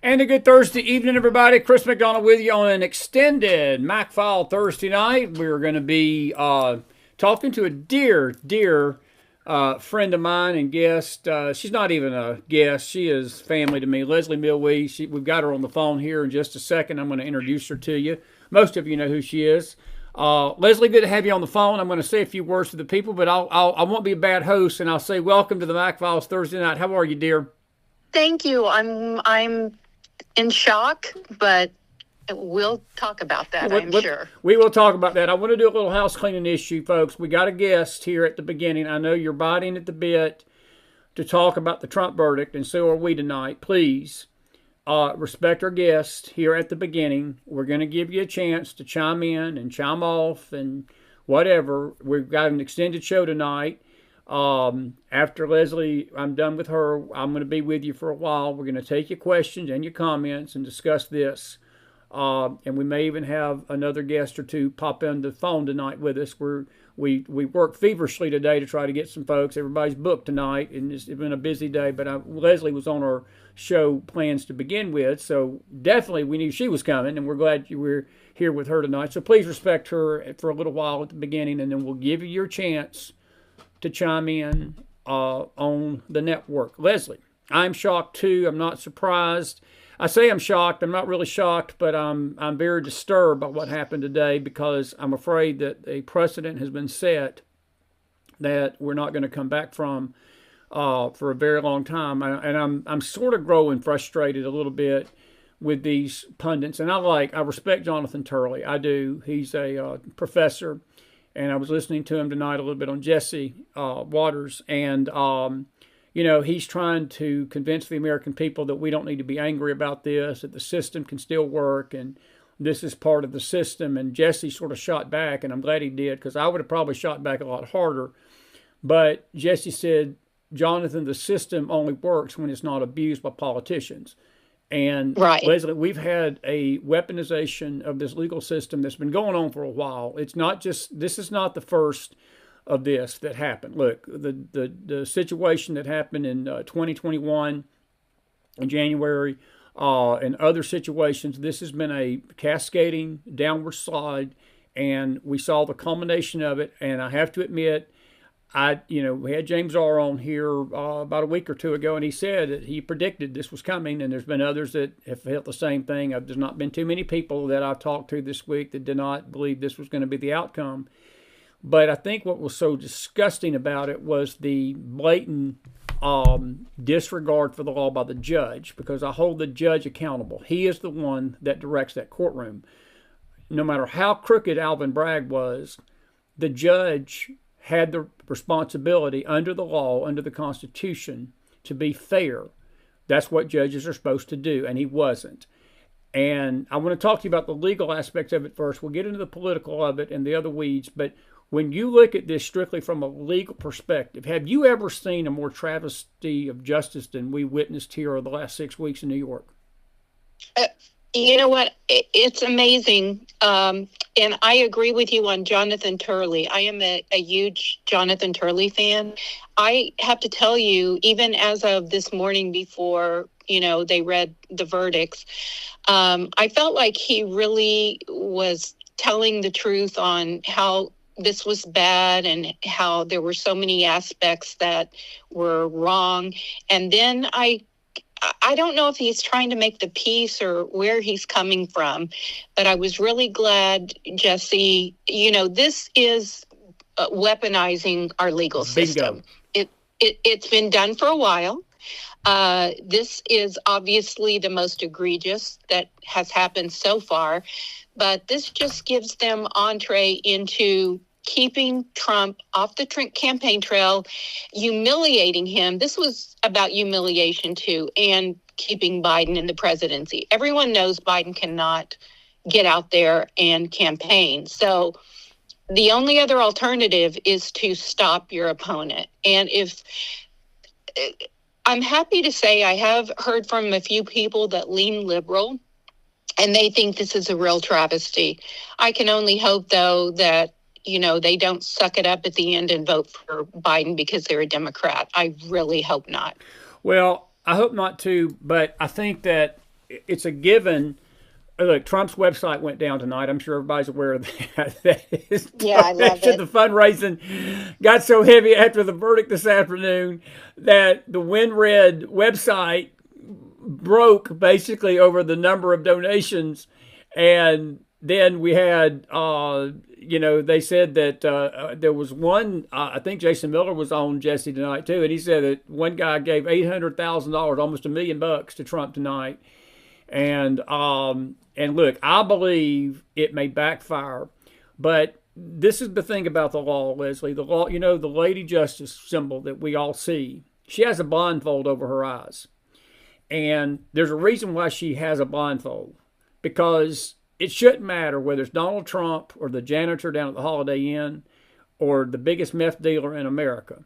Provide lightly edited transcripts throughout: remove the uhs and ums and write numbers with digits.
And a good Thursday evening, everybody. Chris McDonald with you on an extended McFile Thursday night. We're going to be talking to a dear friend of mine and guest. She's not even a guest. She is family to me. Leslie Millwee. We've got her on the phone here in just a second. I'm going to introduce her to you. Most of you know who she is. Leslie, good to have you on the phone. I'm going to say a few words to the people, but I won't be a bad host, and I'll say welcome to the McFiles Thursday night. How are you, dear? Thank you. I'm in shock, but we'll talk about that, I'm sure. We will talk about that. I want to do a little house cleaning issue, folks. We got a guest here at the beginning. I know you're biting at the bit to talk about the Trump verdict, and so are we tonight. Please respect our guest here at the beginning. We're going to give you a chance to chime in and chime off and whatever. We've got an extended show tonight. After Leslie, I'm done with her. I'm going to be with you for a while. We're going to take your questions and your comments and discuss this. And we may even have another guest or two pop on the phone tonight with us. We work feverishly today to try to get some folks. Everybody's booked tonight, and it's been a busy day. But Leslie was on our show plans to begin with, so definitely we knew she was coming, and we're glad you were here with her tonight. So please respect her for a little while at the beginning, and then we'll give you your chance to chime in on the network. Leslie, I'm shocked too. I'm not surprised. I say I'm shocked. I'm not really shocked, but I'm very disturbed by what happened today because I'm afraid that a precedent has been set that we're not going to come back from for a very long time. And I'm sort of growing frustrated a little bit with these pundits. And I respect Jonathan Turley. I do. He's a professor. And I was listening to him tonight a little bit on Jesse Waters. And, he's trying to convince the American people that we don't need to be angry about this, that the system can still work, and this is part of the system. And Jesse sort of shot back, and I'm glad he did, because I would have probably shot back a lot harder. But Jesse said, Jonathan, the system only works when it's not abused by politicians. And right. Leslie, we've had a weaponization of this legal system that's been going on for a while. It's not just, this is not the first of this that happened. Look, the situation that happened in 2021 in January and other situations, this has been a cascading downward slide, and we saw the culmination of it. And I have to admit, we had James R. on here about a week or two ago, and he said that he predicted this was coming, and there's been others that have felt the same thing. There's not been too many people that I've talked to this week that did not believe this was going to be the outcome. But I think what was so disgusting about it was the blatant disregard for the law by the judge, because I hold the judge accountable. He is the one that directs that courtroom. No matter how crooked Alvin Bragg was, the judge had the responsibility under the law, under the Constitution, to be fair. That's what judges are supposed to do, and he wasn't. And I want to talk to you about the legal aspects of it first. We'll get into the political of it and the other weeds, but when you look at this strictly from a legal perspective, have you ever seen a more travesty of justice than we witnessed here over the last 6 weeks in New York? You know what? It's amazing. And I agree with you on Jonathan Turley. I am a huge Jonathan Turley fan. I have to tell you, even as of this morning before, they read the verdicts, I felt like he really was telling the truth on how this was bad and how there were so many aspects that were wrong. And then I don't know if he's trying to make the peace or where he's coming from, but I was really glad, Jesse, this is weaponizing our legal system. It's been done for a while. This is obviously the most egregious that has happened so far, but this just gives them entree into keeping Trump off the campaign trail, humiliating him. This was about humiliation too, and keeping Biden in the presidency. Everyone knows Biden cannot get out there and campaign. So the only other alternative is to stop your opponent. And I'm happy to say I have heard from a few people that lean liberal, and they think this is a real travesty. I can only hope, though, that they don't suck it up at the end and vote for Biden because they're a Democrat. I really hope not. Well, I hope not too, but I think that it's a given. Look, Trump's website went down tonight. I'm sure everybody's aware of that. Yeah, I love it. The fundraising got so heavy after the verdict this afternoon that the WinRed website broke basically over the number of donations. And then we had, they said that there was one, I think Jason Miller was on Jesse tonight too, and he said that one guy gave $800,000, almost $1 million to Trump tonight. And look, I believe it may backfire, but this is the thing about the law, Leslie. The law, the Lady Justice symbol that we all see, she has a blindfold over her eyes. And there's a reason why she has a blindfold, because it shouldn't matter whether it's Donald Trump or the janitor down at the Holiday Inn or the biggest meth dealer in America.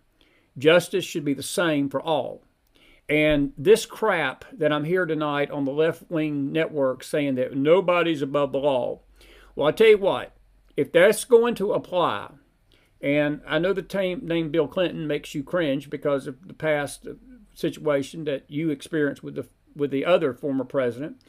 Justice should be the same for all. And this crap that I'm here tonight on the left-wing network saying that nobody's above the law. Well, I tell you what, if that's going to apply, and I know the name Bill Clinton makes you cringe because of the past situation that you experienced with the other former president.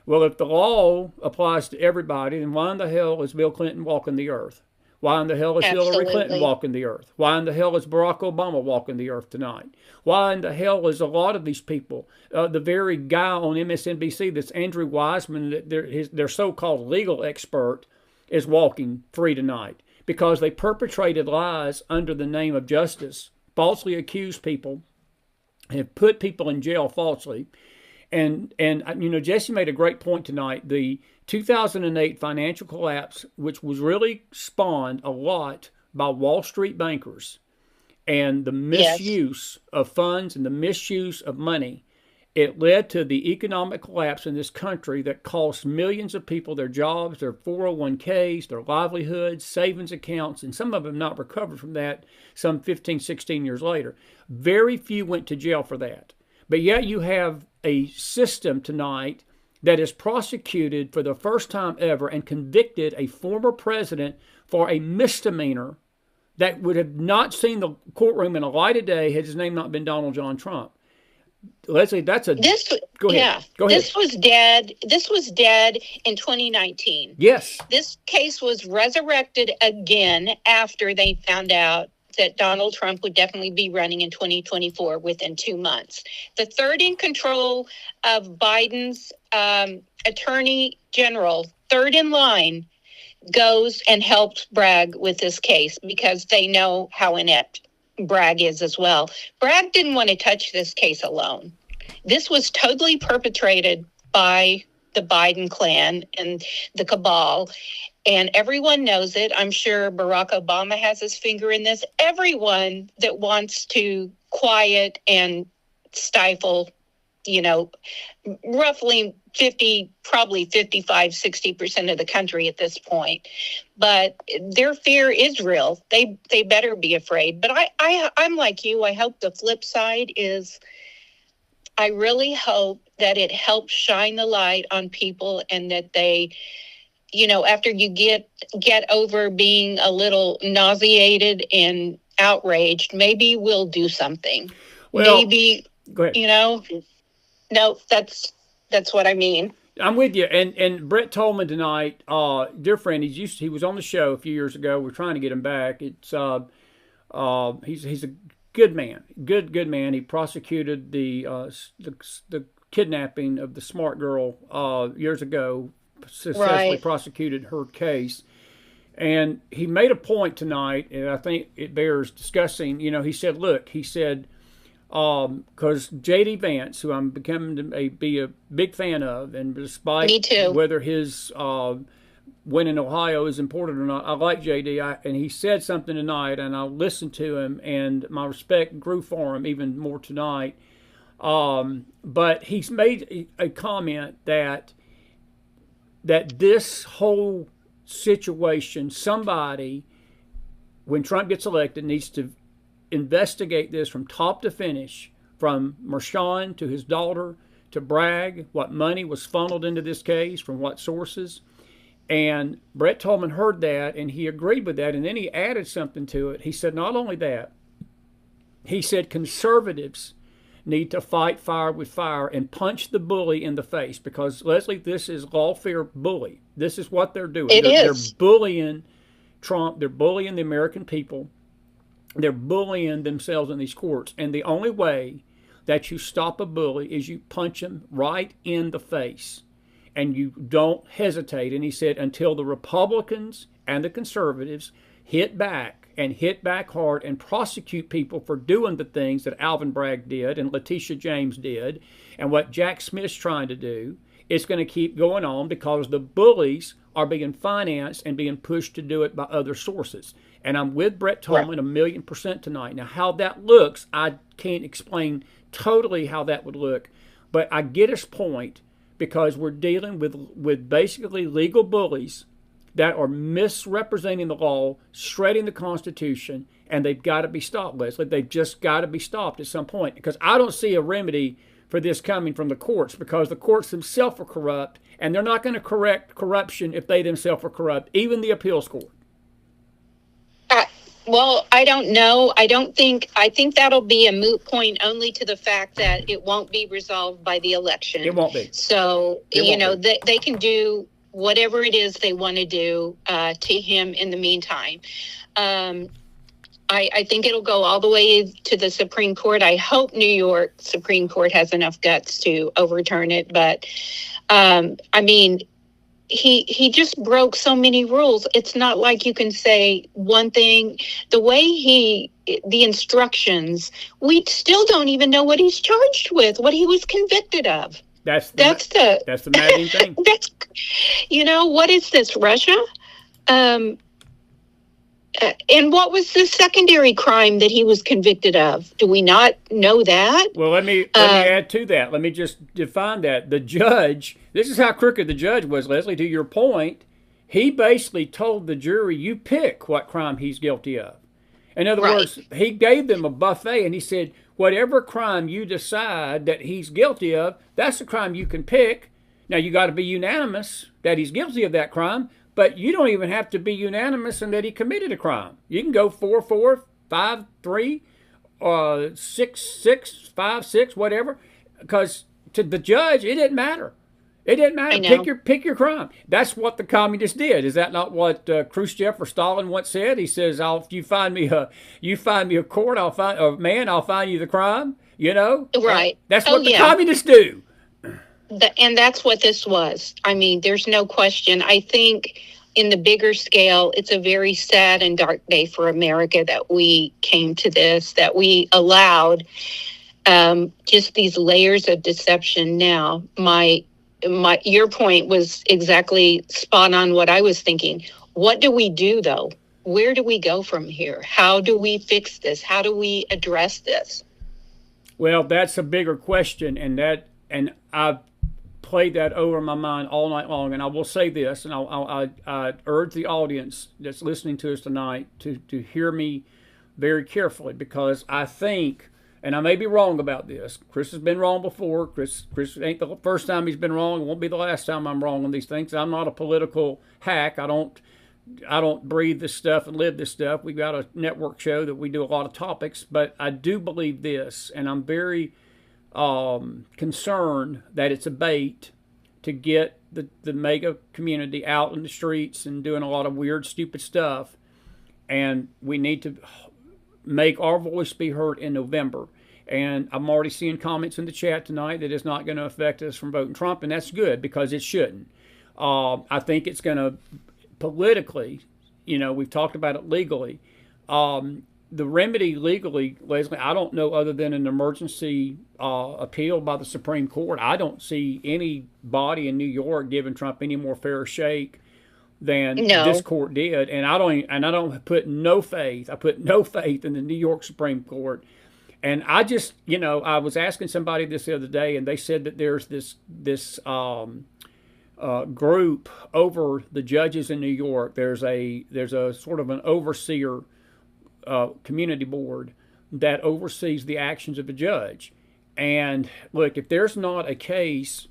Well, if the law applies to everybody, then why in the hell is Bill Clinton walking the earth? Why in the hell is Hillary Clinton walking the earth? Why in the hell is Barack Obama walking the earth tonight? Why in the hell is a lot of these people, the very guy on MSNBC that's Andrew Wiseman, their so-called legal expert, is walking free tonight? Because they perpetrated lies under the name of justice, falsely accused people, have put people in jail falsely. And Jesse made a great point tonight. The 2008 financial collapse, which was really spawned a lot by Wall Street bankers, and the misuse of funds and the misuse of money, it led to the economic collapse in this country that cost millions of people their jobs, their 401ks, their livelihoods, savings accounts, and some of them not recovered from that some 15, 16 years later. Very few went to jail for that. But yet you have a system tonight that has prosecuted for the first time ever and convicted a former president for a misdemeanor that would have not seen the courtroom in a light of day had his name not been Donald John Trump. Leslie, go ahead. Yeah, Go ahead. This was dead in 2019. Yes. This case was resurrected again after they found out that Donald Trump would definitely be running in 2024 within 2 months. The third in control of Biden's attorney general, third in line, goes and helps Bragg with this case because they know how inept Bragg is as well. Bragg didn't want to touch this case alone. This was totally perpetrated by the Biden clan and the cabal, and everyone knows it. I'm sure Barack Obama has his finger in this. Everyone that wants to quiet and stifle, roughly 50, probably 55, 60% of the country at this point. But their fear is real. They better be afraid. But I'm like you. I hope the flip side is, I really hope that it helps shine the light on people and that they, after you get over being a little nauseated and outraged, maybe we'll do something. Well, maybe, go ahead. No, that's what I mean. I'm with you. And Brett Tolman tonight, dear friend, he was on the show a few years ago. We're trying to get him back. It's he's a good man, good man. He prosecuted the kidnapping of the smart girl years ago. Successfully prosecuted her case. And he made a point tonight, and I think it bears discussing. He said, because J.D. Vance, who I'm becoming to be a big fan of, and despite Me too. whether his win in Ohio is important or not, I like J.D. And he said something tonight, and I listened to him, and my respect grew for him even more tonight. But he's made a comment that this whole situation, somebody, when Trump gets elected, needs to investigate this from top to finish, from Mershon to his daughter to Bragg, what money was funneled into this case, from what sources. And Brett Tolman heard that, and he agreed with that, and then he added something to it. He said, not only that, he said conservatives need to fight fire with fire and punch the bully in the face, because, Leslie, this is lawfare bully. This is what they're doing. They're bullying Trump. They're bullying the American people. They're bullying themselves in these courts. And the only way that you stop a bully is you punch him right in the face. And you don't hesitate. And he said, until the Republicans and the conservatives hit back and hit back hard and prosecute people for doing the things that Alvin Bragg did and Letitia James did and what Jack Smith's trying to do, it's going to keep going on, because the bullies are being financed and being pushed to do it by other sources. And I'm with Brett Tolman 1,000,000% tonight. Now, how that looks, I can't explain totally how that would look, but I get his point, because we're dealing with basically legal bullies that are misrepresenting the law, shredding the Constitution, and they've got to be stopped, Leslie. They've just got to be stopped at some point, because I don't see a remedy for this coming from the courts, because the courts themselves are corrupt, and they're not going to correct corruption if they themselves are corrupt, even the appeals court. Well, I don't know. I think that'll be a moot point, only to the fact that it won't be resolved by the election. It won't be. So, they can do whatever it is they want to do to him in the meantime. I think it'll go all the way to the Supreme Court. I hope New York Supreme Court has enough guts to overturn it. But, he just broke so many rules. It's not like you can say one thing. The way the instructions, we still don't even know what he's charged with, what he was convicted of. That's the maddening thing. What is this, Russia? And what was the secondary crime that he was convicted of? Do we not know that? Well, let me add to that. Let me just define that. The judge, this is how crooked the judge was, Leslie. To your point, he basically told the jury, you pick what crime he's guilty of. In other words, he gave them a buffet, and he said, whatever crime you decide that he's guilty of, that's the crime you can pick. Now, you got to be unanimous that he's guilty of that crime, but you don't even have to be unanimous in that he committed a crime. You can go 4-4, 5-3, 6-6, 5-6, whatever, because to the judge, it didn't matter. It didn't matter. Pick your crime. That's what the communists did. Is that not what Khrushchev or Stalin once said? He says, "If you find me a court, I'll find a man. I'll find you the crime." Right? That's what the communists do. And that's what this was. There's no question. I think in the bigger scale, it's a very sad and dark day for America that we came to this, that we allowed just these layers of deception. Now, your point was exactly spot on what I was thinking. What do we do, though? Where do we go from here? How do we fix this? How do we address this? Well, that's a bigger question, and I've played that over in my mind all night long. And I will say this, and I urge the audience that's listening to us tonight to hear me very carefully, because I think, and I may be wrong about this. Chris has been wrong before. Chris ain't the first time he's been wrong. It won't be the last time I'm wrong on these things. I'm not a political hack. I don't breathe this stuff and live this stuff. We've got a network show that we do a lot of topics, but I do believe this, and I'm very concerned that it's a bait to get the mega community out in the streets and doing a lot of weird, stupid stuff. And we need to make our voice be heard in November. And I'm already seeing comments in the chat tonight that it's not going to affect us from voting Trump, and that's good, because it shouldn't. I think it's going to politically, we've talked about it legally. The remedy legally, Leslie, I don't know, other than an emergency appeal by the Supreme Court. I don't see any body in New York giving Trump any more fair shake than this court did, and I put no faith. I put no faith in the New York Supreme Court. And I just, I was asking somebody this the other day, and they said that there's this group over the judges in New York. There's a sort of an overseer community board that oversees the actions of a judge. And look, if there's not a case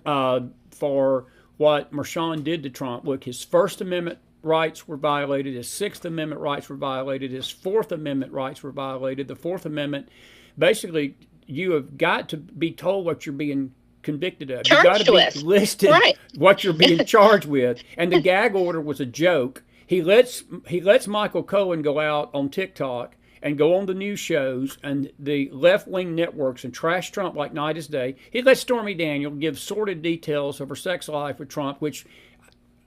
for what Mershon did to Trump, look, his First Amendment rights were violated, his Sixth Amendment rights were violated, his Fourth Amendment rights were violated. The Fourth Amendment basically you have got to be told what you're being convicted of. You got to be listed what you're being charged with. And the gag order was a joke. He lets Michael Cohen go out on TikTok and go on the news shows and the left-wing networks and trash Trump like night is day. He lets Stormy Daniel give sordid details of her sex life with Trump, which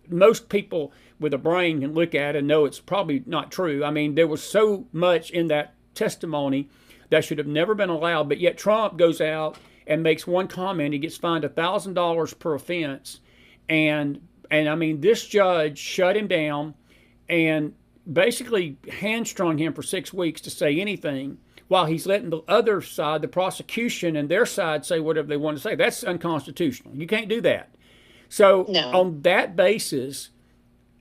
most people with a brain can look at and know it's probably not true. I mean, there was so much in that testimony that should have never been allowed, but yet Trump goes out and makes one comment. He gets fined $1,000 per offense. And I mean, this judge shut him down and basically hamstrung him for 6 weeks to say anything while he's letting the other side, the prosecution and their side, say whatever they want to say. That's unconstitutional. You can't do that. So on that basis,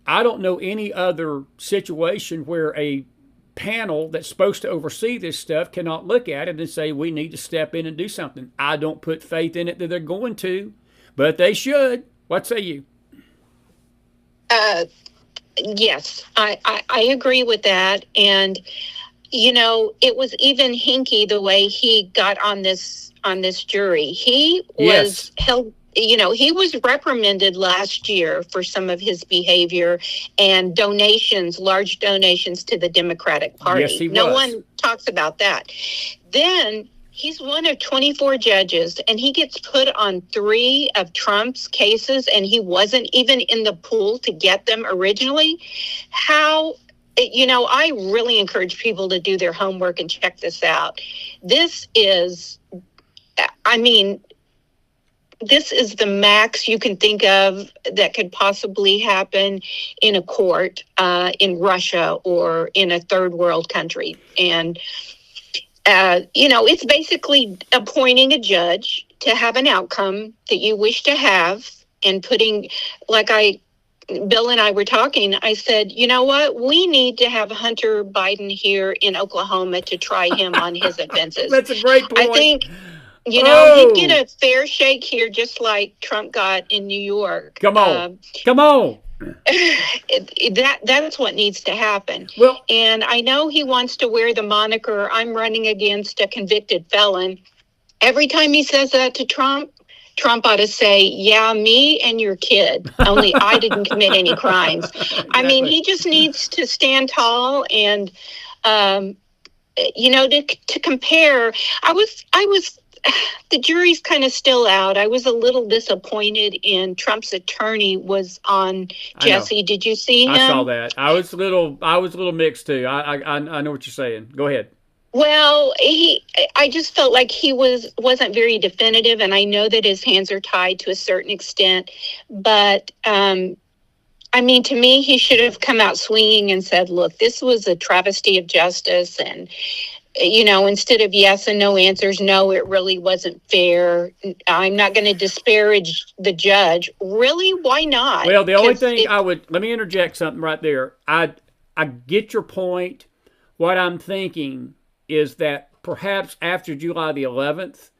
I don't know any other situation where a panel that's supposed to oversee this stuff cannot look at it and say, we need to step in and do something. I don't put faith in it that they're going to, but they should. What say you? Yes, I agree with that. And, you know, it was even hinky the way he got on this jury. He was held, you know, he was reprimanded last year for some of his behavior and donations, large donations to the Democratic Party. Yes, he was. No one talks about that. Then he's one of 24 judges, and he gets put on 3 of Trump's cases, and he wasn't even in the pool to get them originally. How, you know, I really encourage people to do their homework and check this out. This is, I mean, this is the max you can think of that could possibly happen in a court in Russia or in a third world country. And, you know, it's basically appointing a judge to have an outcome that you wish to have and putting, like Bill and I were talking, I said, you know what? We need to have Hunter Biden here in Oklahoma to try him on his offenses. That's a great point. I think, you know, he'd get a fair shake here, just like Trump got in New York. Come on. Come on. That's what needs to happen. Well, and I know he wants to wear the moniker, I'm running against a convicted felon. Every time he says that to Trump ought to say, yeah, me and your kid, only I didn't commit any crimes. Exactly. I mean, he just needs to stand tall and, you know, to compare. I was the jury's kind of still out. I was a little disappointed in Trump's attorney was on Jesse. Did you see him? I saw that. I was a little mixed too. I know what you're saying. Go ahead. Well, I just felt like he wasn't very definitive, and I know that his hands are tied to a certain extent, but I mean, to me, he should have come out swinging and said, look, this was a travesty of justice, and you know, instead of yes and no answers, no, it really wasn't fair. I'm not going to disparage the judge. Really? Why not? Well, the only thing let me interject something right there. I get your point. What I'm thinking is that perhaps after July the 11th,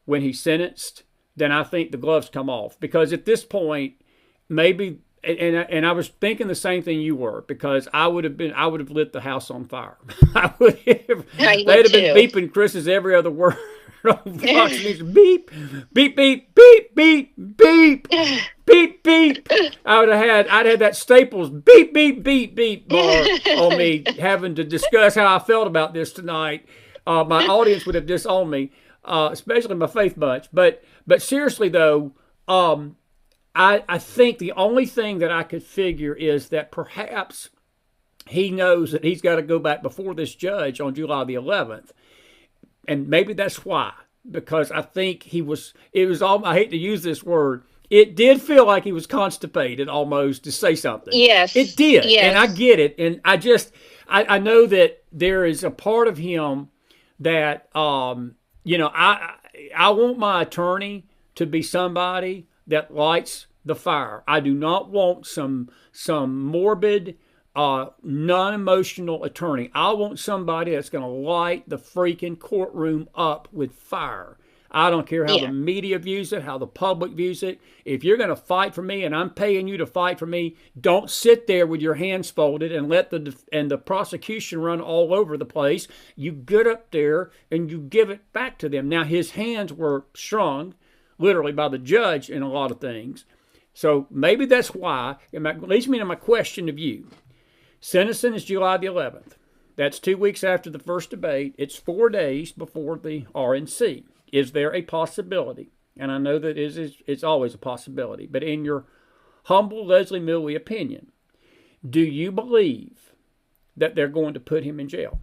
when he's sentenced, then I think the gloves come off. Because at this point, maybe, and I was thinking the same thing you were, because I would have lit the house on fire. They'd have been beeping Chris's every other word on Fox News. Beep, beep, beep, beep, beep, beep, beep, beep. I'd had that Staples beep, beep, beep, beep bar on me, having to discuss how I felt about this tonight. My audience would have disowned me, especially my faith bunch. But seriously though, I think the only thing that I could figure is that perhaps he knows that he's got to go back before this judge on July the 11th. And maybe that's why, because I think I hate to use this word, it did feel like he was constipated almost to say something. Yes. It did. Yes. And I get it. And I know that there is a part of him that, you know, I want my attorney to be somebody that lights the fire. I do not want some morbid, non-emotional attorney. I want somebody that's going to light the freaking courtroom up with fire. I don't care how Yeah. the media views it, how the public views it. If you're going to fight for me and I'm paying you to fight for me, don't sit there with your hands folded and let the prosecution run all over the place. You get up there and you give it back to them. Now, his hands were strung, literally, by the judge in a lot of things. So maybe that's why. It leads me to my question of you. Sentencing is July the 11th. That's 2 weeks after the first debate. It's 4 days before the RNC. Is there a possibility? And I know that it's always a possibility. But in your humble Leslie Millwee opinion, do you believe that they're going to put him in jail?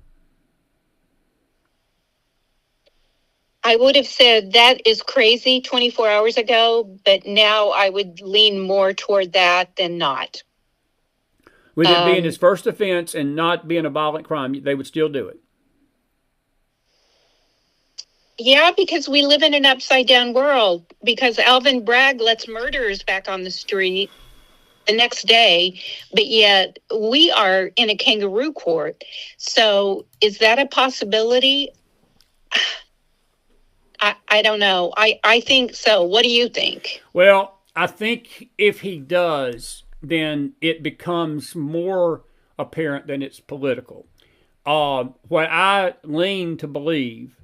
I would have said that is crazy 24 hours ago, but now I would lean more toward that than not. With it being his first offense and not being a violent crime, they would still do it? Yeah, because we live in an upside-down world. Because Alvin Bragg lets murderers back on the street the next day, but yet we are in a kangaroo court. So is that a possibility? I don't know. I think so. What do you think? Well, I think if he does, then it becomes more apparent than it's political. What I lean to believe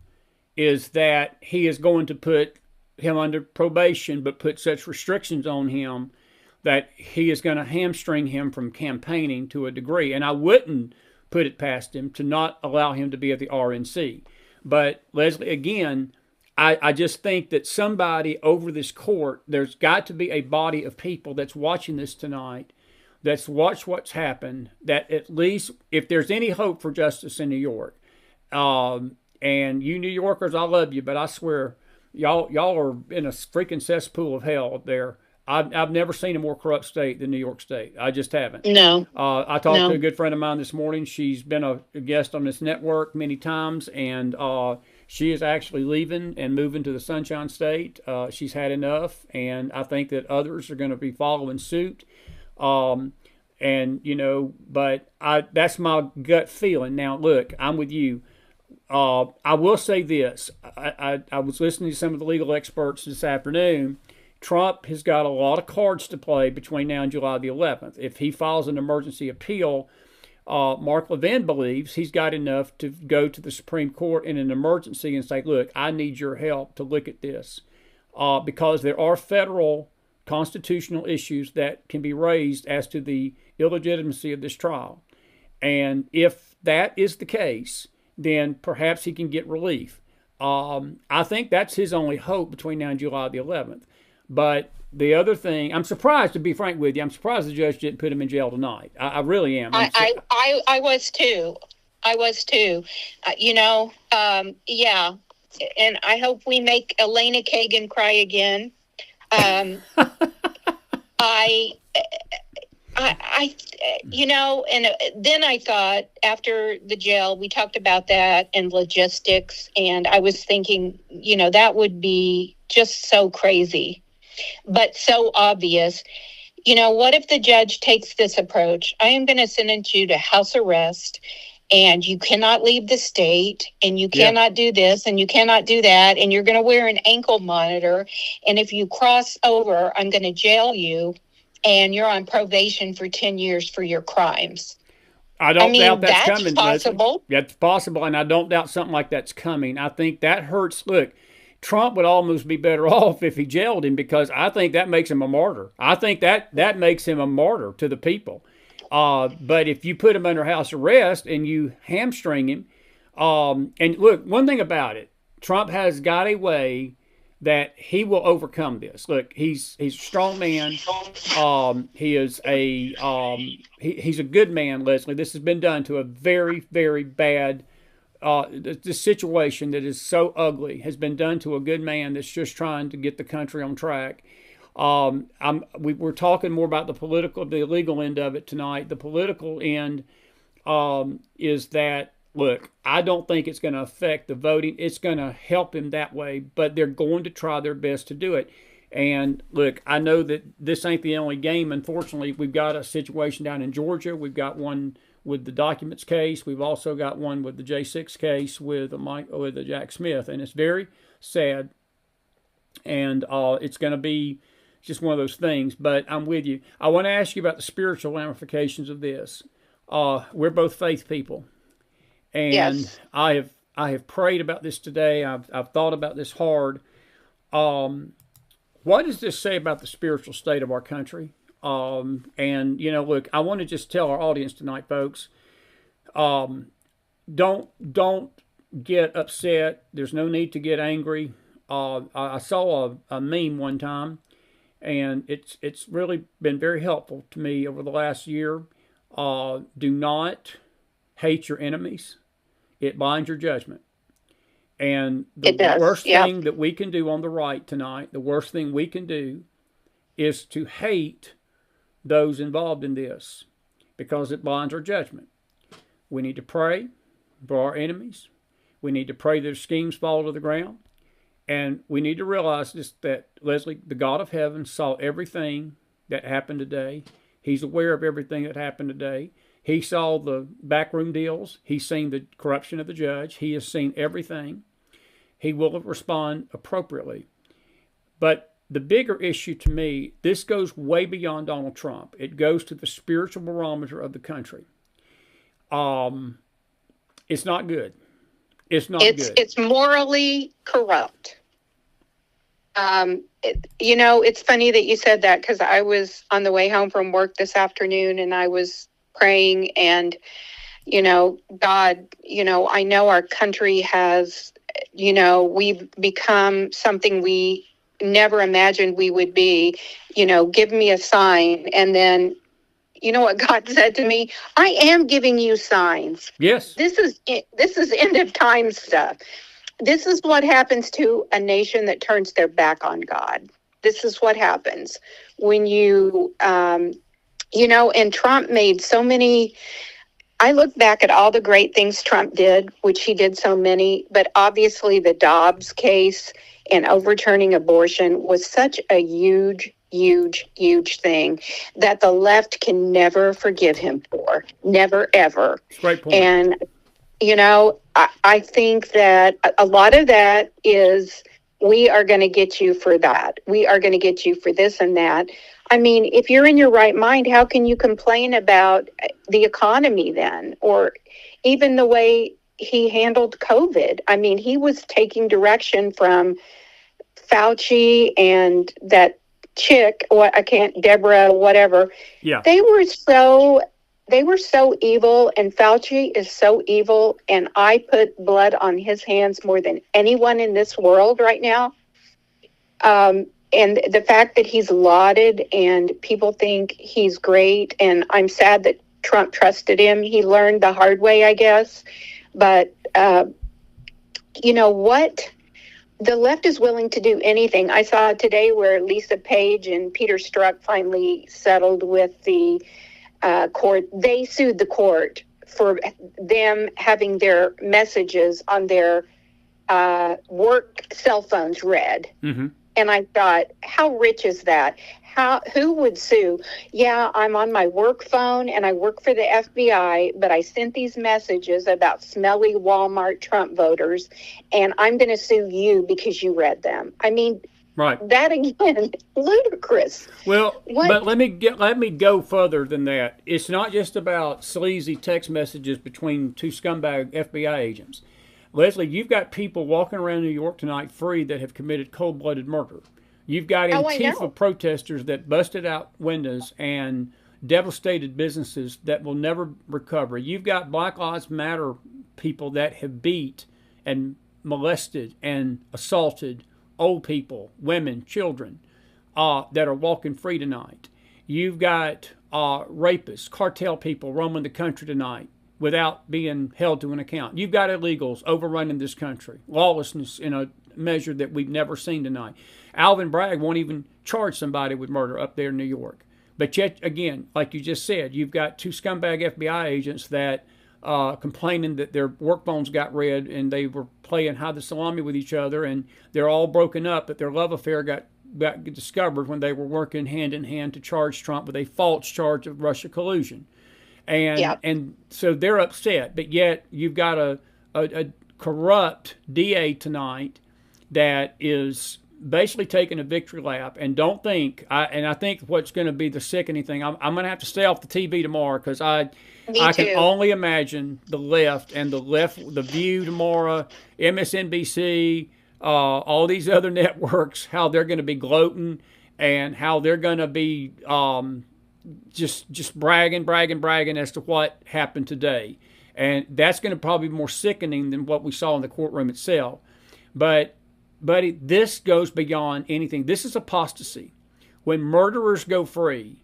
is that he is going to put him under probation, but put such restrictions on him that he is going to hamstring him from campaigning to a degree. And I wouldn't put it past him to not allow him to be at the RNC. But, Leslie, again, I just think that somebody over this court, there's got to be a body of people that's watching this tonight, that's watched what's happened, that at least, if there's any hope for justice in New York, and you New Yorkers, I love you, but I swear, y'all are in a freaking cesspool of hell up there. I've never seen a more corrupt state than New York State. I just haven't. No. I talked to a good friend of mine this morning. She's been a guest on this network many times, and she is actually leaving and moving to the Sunshine State. She's had enough, and I think that others are going to be following suit. And, you know, but that's my gut feeling. Now, look, I'm with you. I will say this. I was listening to some of the legal experts this afternoon. Trump has got a lot of cards to play between now and July the 11th. If he files an emergency appeal, Mark Levin believes he's got enough to go to the Supreme Court in an emergency and say, look, I need your help to look at this. Because there are federal constitutional issues that can be raised as to the illegitimacy of this trial. And if that is the case, then perhaps he can get relief. I think that's his only hope between now and July the 11th. But the other thing, I'm surprised, to be frank with you, I'm surprised the judge didn't put him in jail tonight. I really am. I was too. Yeah. And I hope we make Elena Kagan cry again. And then I thought after the jail, we talked about that and logistics. And I was thinking, that would be just so crazy, but so obvious. What if the judge takes this approach? I am going to sentence you to house arrest, and you cannot leave the state, and you cannot do this, and you cannot do that, and you're going to wear an ankle monitor. And if you cross over, I'm going to jail you, and you're on probation for 10 years for your crimes. I doubt that's coming. Possible. That's possible, and I don't doubt something like that's coming. I think that hurts. Look, Trump would almost be better off if he jailed him, because I think that makes him a martyr. I think that makes him a martyr to the people. But if you put him under house arrest and you hamstring him, and look, one thing about it, Trump has got a way that he will overcome this. Look, he's a strong man. He is he's a good man, Leslie. This has been done to a very, very bad. This situation that is so ugly has been done to a good man that's just trying to get the country on track. We're talking more about the legal end of it tonight. The political end is that, look, I don't think it's going to affect the voting. It's going to help him that way, but they're going to try their best to do it. And look, I know that this ain't the only game. Unfortunately, we've got a situation down in Georgia. We've got one with the documents case. We've also got one with the J6 case with the Jack Smith. And it's very sad And it's going to be just one of those things. But I'm with you. I want to ask you about the spiritual ramifications of this. We're both faith people, and Yes. I have prayed about this today. I've thought about this hard. What does this say about the spiritual state of our country? And look, I want to just tell our audience tonight, folks. Don't get upset. There's no need to get angry. I saw a meme one time, and it's really been very helpful to me over the last year. Do not hate your enemies. It binds your judgment. And the worst thing that we can do on the right tonight, the worst thing we can do is to hate those involved in this, because it binds our judgment. We need to pray for our enemies. We need to pray their schemes fall to the ground. And we need to realize this, that Leslie, the God of heaven, saw everything that happened today. He's aware of everything that happened today. He saw the backroom deals. He's seen the corruption of the judge. He has seen everything. He will respond appropriately. But the bigger issue to me, this goes way beyond Donald Trump. It goes to the spiritual barometer of the country. It's not good. It's not good. It's morally corrupt. It's funny that you said that, because I was on the way home from work this afternoon and I was praying, and, God, I know our country has, we've become something we never imagined we would be. Give me a sign. And then, you know what God said to me? I am giving you signs. Yes. This is end of time stuff. This is what happens to a nation that turns their back on God. This is what happens when you, and Trump made so many. I look back at all the great things Trump did, which he did so many, but obviously the Dobbs case and overturning abortion was such a huge thing that the left can never forgive him for. Never, ever. Great point. And, I think that a lot of that is, we are going to get you for that. We are going to get you for this and that. I mean, if you're in your right mind, how can you complain about the economy then? Or even the way he handled COVID. I mean, he was taking direction from Fauci and that chick, Deborah, whatever. Yeah. They were so evil, and Fauci is so evil, and I put blood on his hands more than anyone in this world right now. And the fact that he's lauded and people think he's great, and I'm sad that Trump trusted him. He learned the hard way, I guess. But you know what? The left is willing to do anything. I saw today where Lisa Page and Peter Strzok finally settled with the court. They sued the court for them having their messages on their work cell phones read. Mm-hmm. And I thought, how rich is that? Who would sue? Yeah, I'm on my work phone and I work for the FBI, but I sent these messages about smelly Walmart Trump voters, and I'm going to sue you because you read them. I mean, right. That again, ludicrous. Well, but let me go further than that. It's not just about sleazy text messages between two scumbag FBI agents. Leslie, you've got people walking around New York tonight free that have committed cold-blooded murder. You've got Antifa protesters that busted out windows and devastated businesses that will never recover. You've got Black Lives Matter people that have beat and molested and assaulted old people, women, children that are walking free tonight. You've got rapists, cartel people roaming the country tonight without being held to an account. You've got illegals overrunning this country, lawlessness in a measure that we've never seen tonight. Alvin Bragg won't even charge somebody with murder up there in New York. But yet, again, like you just said, you've got two scumbag FBI agents that complaining that their work phones got read and they were playing hide the salami with each other, and they're all broken up, but their love affair got discovered when they were working hand in hand to charge Trump with a false charge of Russia collusion. And so they're upset, but yet you've got a corrupt DA tonight that is basically taking a victory lap. And don't think, I think what's going to be the sickening thing, I'm going to have to stay off the TV tomorrow because I can only imagine the left, the View tomorrow, MSNBC, all these other networks, how they're going to be gloating and how they're going to be just bragging as to what happened today. And that's going to probably be more sickening than what we saw in the courtroom itself. But this goes beyond anything. This is apostasy. When murderers go free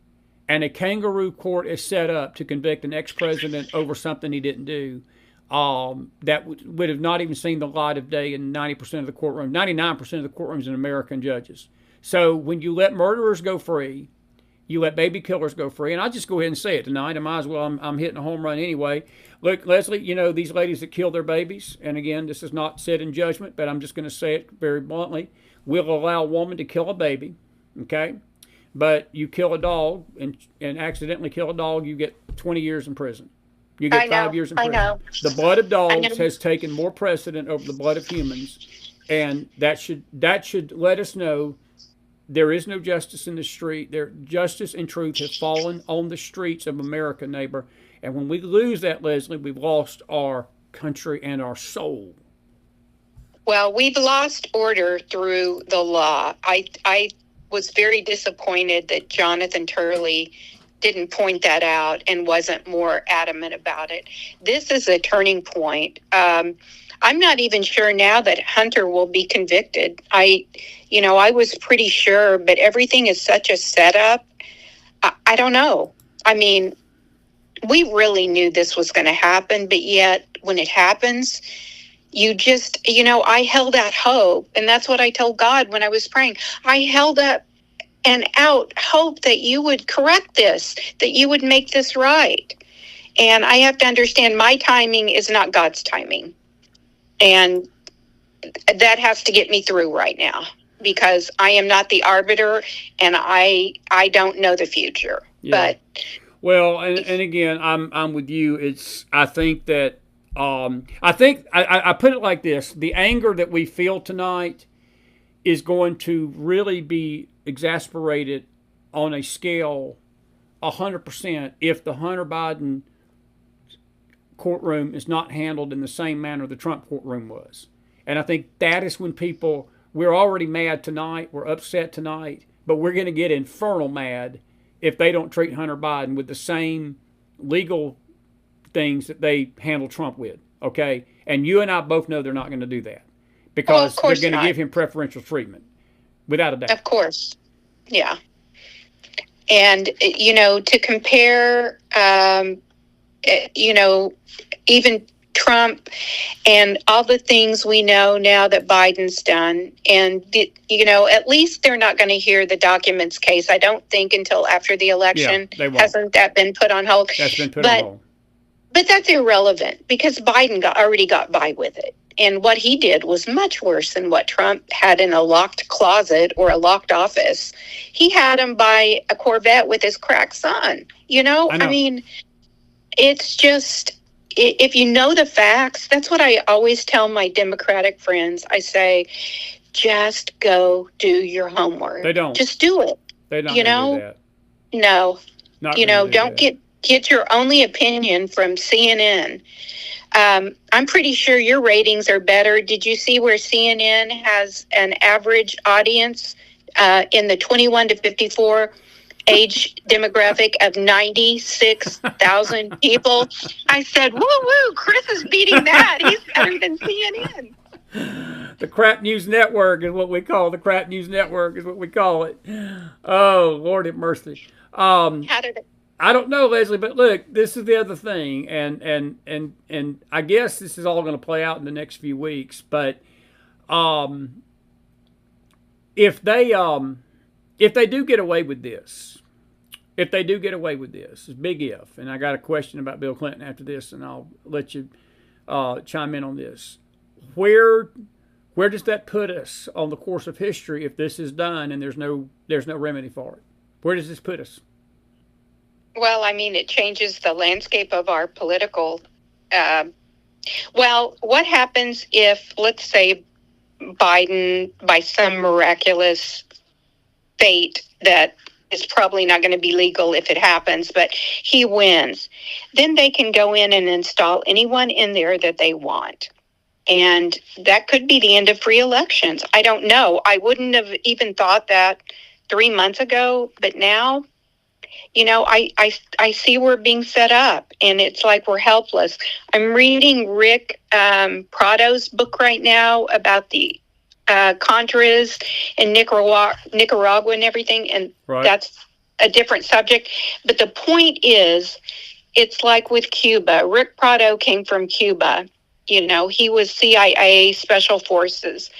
and a kangaroo court is set up to convict an ex-president over something he didn't do, that would have not even seen the light of day in 90% of the courtroom, 99% of the courtrooms in American judges. So when you let murderers go free, you let baby killers go free, and I'll just go ahead and say it tonight. I might as well. I'm hitting a home run anyway. Look, Leslie, you know, these ladies that kill their babies, and again, this is not said in judgment, but I'm just going to say it very bluntly. We'll allow a woman to kill a baby, okay? But you kill a dog and accidentally kill a dog, you get 20 years in prison. You get 5 years in prison. I know. The blood of dogs has taken more precedent over the blood of humans, and that should let us know there is no justice in the street. Justice and truth have fallen on the streets of America, neighbor. And when we lose that, Leslie, we've lost our country and our soul. Well, we've lost order through the law. I was very disappointed that Jonathan Turley didn't point that out and wasn't more adamant about it. This is a turning point. I'm not even sure now that Hunter will be convicted. I was pretty sure, but everything is such a setup. I don't know. I mean, we really knew this was going to happen, but yet when it happens, you just, I held out hope. And that's what I told God when I was praying. I held up and out hope that you would correct this, that you would make this right. And I have to understand my timing is not God's timing. And that has to get me through right now because I am not the arbiter and I don't know the future. Yeah. But well, and again, I'm with you. I think that I put it like this: the anger that we feel tonight is going to really be exasperated on a scale 100% if the Hunter Biden courtroom is not handled in the same manner the Trump courtroom was. And I think that is when we're already mad tonight, we're upset tonight, but we're going to get infernal mad if they don't treat Hunter Biden with the same legal things that they handle Trump with, okay? And you and I both know they're not going to do that because they're going to give him preferential treatment, without a doubt. Of course, yeah. And, to compare, even Trump and all the things we know now that Biden's done. And, at least they're not going to hear the documents case, I don't think, until after the election. Yeah, they won't. Hasn't that been put on hold? That's been put on hold. But that's irrelevant because Biden already got by with it. And what he did was much worse than what Trump had in a locked closet or a locked office. He had him buy a Corvette with his crack son. I mean, it's just, if you know the facts, that's what I always tell my Democratic friends. I say, just go do your homework. They don't. Just do it. They don't do that. No. Don't get your only opinion from CNN. I'm pretty sure your ratings are better. Did you see where CNN has an average audience in the 21 to 54 age demographic of 96,000 people? I said, woo, Chris is beating that. He's better than CNN. The Crap News Network is what we call it. The Crap News Network is what we call it. Oh, Lord have mercy. How did it? I don't know, Leslie, but look, this is the other thing, and I guess this is all going to play out in the next few weeks. But if they do get away with this, it's a big if, and I got a question about Bill Clinton after this, and I'll let you chime in on this. Where does that put us on the course of history if this is done and there's no remedy for it? Where does this put us? Well, I mean, it changes the landscape of our political. What happens if, let's say, Biden, by some miraculous fate that is probably not going to be legal if it happens, but he wins, then they can go in and install anyone in there that they want. And that could be the end of free elections. I don't know. I wouldn't have even thought that 3 months ago, but now, I see we're being set up, and it's like we're helpless. I'm reading Rick Prado's book right now about the Contras in Nicaragua and everything, and that's a different subject. But the point is, it's like with Cuba. Rick Prado came from Cuba. He was CIA Special Forces.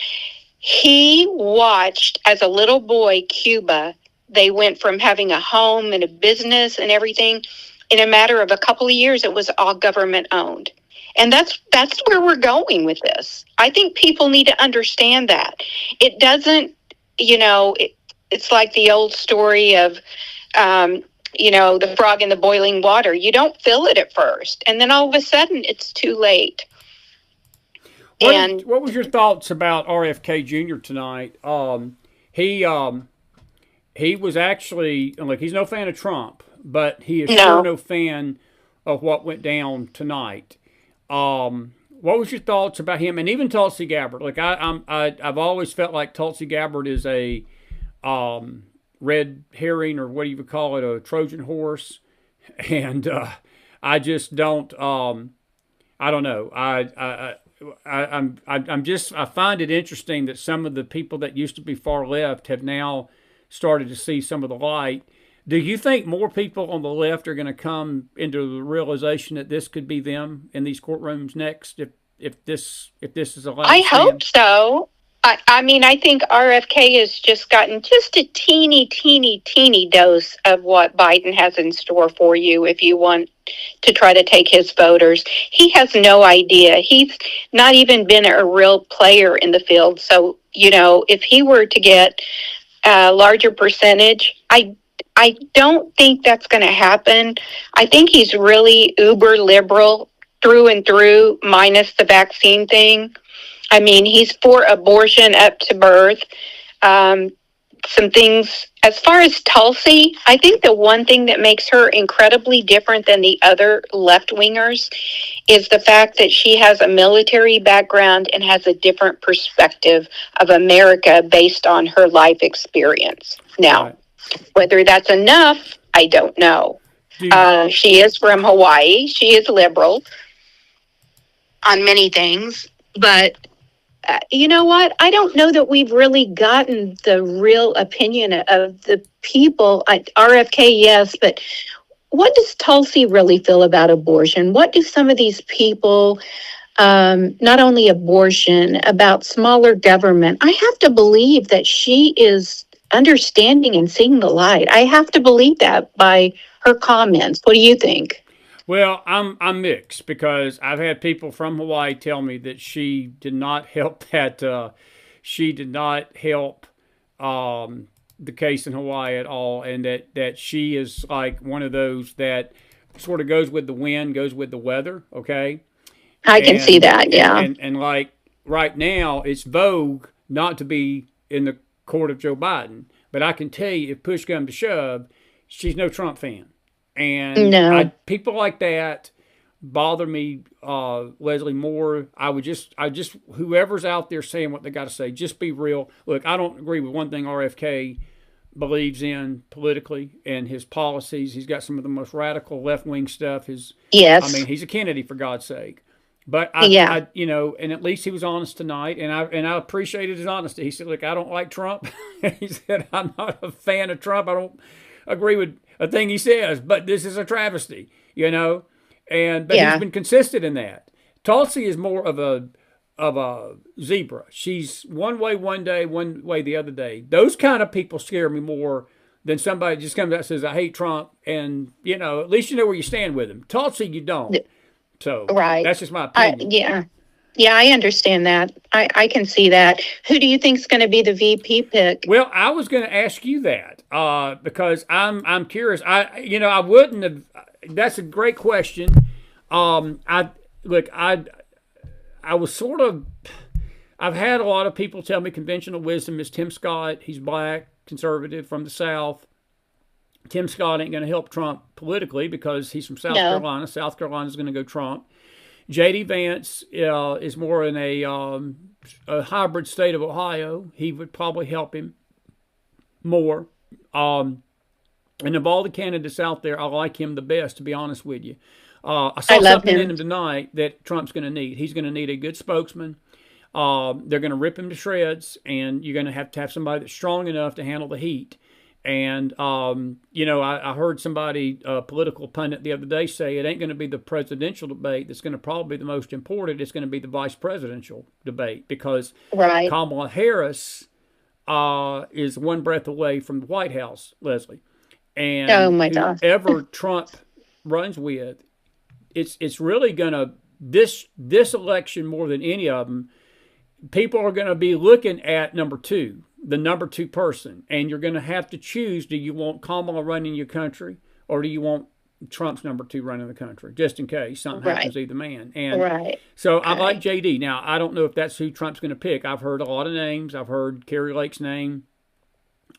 He watched, as a little boy, Cuba. They went from having a home and a business and everything. In a matter of a couple of years, it was all government owned. And that's where we're going with this. I think people need to understand that. It doesn't, it's like the old story of, the frog in the boiling water. You don't feel it at first. And then all of a sudden, it's too late. What was your thoughts about RFK Jr. tonight? He was actually, like, he's no fan of Trump, but he is sure no fan of what went down tonight. What was your thoughts about him, and even Tulsi Gabbard? Like, I've always felt like Tulsi Gabbard is a red herring, or what do you call it, a Trojan horse, and I just don't. I don't know. I find it interesting that some of the people that used to be far left have now started to see some of the light. Do you think more people on the left are going to come into the realization that this could be them in these courtrooms next, if this is allowed? I hope so. I think RFK has just gotten just a teeny dose of what Biden has in store for you if you want to try to take his voters. He has no idea. He's not even been a real player in the field. So, if he were to get a larger percentage, I don't think that's going to happen. I think he's really uber liberal through and through, minus the vaccine thing. I mean, he's for abortion up to birth. Some things, as far as Tulsi, I think the one thing that makes her incredibly different than the other left-wingers is the fact that she has a military background and has a different perspective of America based on her life experience. Now, whether that's enough, I don't know. She is from Hawaii. She is liberal on many things, but you know what? I don't know that we've really gotten the real opinion of the people. RFK, yes, but what does Tulsi really feel about abortion? What do some of these people, not only abortion, about smaller government? I have to believe that she is understanding and seeing the light. I have to believe that by her comments. What do you think? Well, I'm mixed, because I've had people from Hawaii tell me that she did not help the case in Hawaii at all, and that she is like one of those that sort of goes with the wind, goes with the weather. Okay, I can see that. Yeah, and like right now, it's vogue not to be in the court of Joe Biden, but I can tell you, if push comes to shove, she's no Trump fan. And people like that bother me, Leslie Moore. I just whoever's out there saying what they got to say, just be real. Look, I don't agree with one thing RFK believes in politically and his policies. He's got some of the most radical left-wing stuff. He's a Kennedy, for God's sake. But and at least he was honest tonight, and I appreciated his honesty. He said, "Look, I don't like Trump." He said, "I'm not a fan of Trump. I don't agree with a thing he says, but this is a travesty, but he's been consistent in that." Tulsi is more of a zebra. She's one way one day, one way the other day. Those kind of people scare me more than somebody just comes out and says, "I hate Trump," and at least you know where you stand with him. Tulsi, you don't. So that's just my opinion. Yeah, I understand that. I can see that. Who do you think is going to be the VP pick? Well, I was going to ask you that because I'm curious. I wouldn't have. That's a great question. I was sort of. I've had a lot of people tell me conventional wisdom is Tim Scott. He's black, conservative from the South. Tim Scott ain't going to help Trump politically because he's from South Carolina. South Carolina's going to go Trump. J.D. Vance is more in a hybrid state of Ohio. He would probably help him more. And of all the candidates out there, I like him the best, to be honest with you. I saw something in him tonight that Trump's going to need. He's going to need a good spokesman. They're going to rip him to shreds, and you're going to have somebody that's strong enough to handle the heat. And, I heard somebody, a political pundit the other day, say it ain't going to be the presidential debate that's going to probably be the most important. It's going to be the vice presidential debate because Kamala Harris is one breath away from the White House, Leslie. And whoever Trump runs with, it's really going to, this election more than any of them, people are going to be looking at the number two person, and you're going to have to choose, do you want Kamala running your country, or do you want Trump's number two running the country, just in case something happens to either man. And so I like JD. Now, I don't know if that's who Trump's going to pick. I've heard a lot of names. I've heard Kerry Lake's name.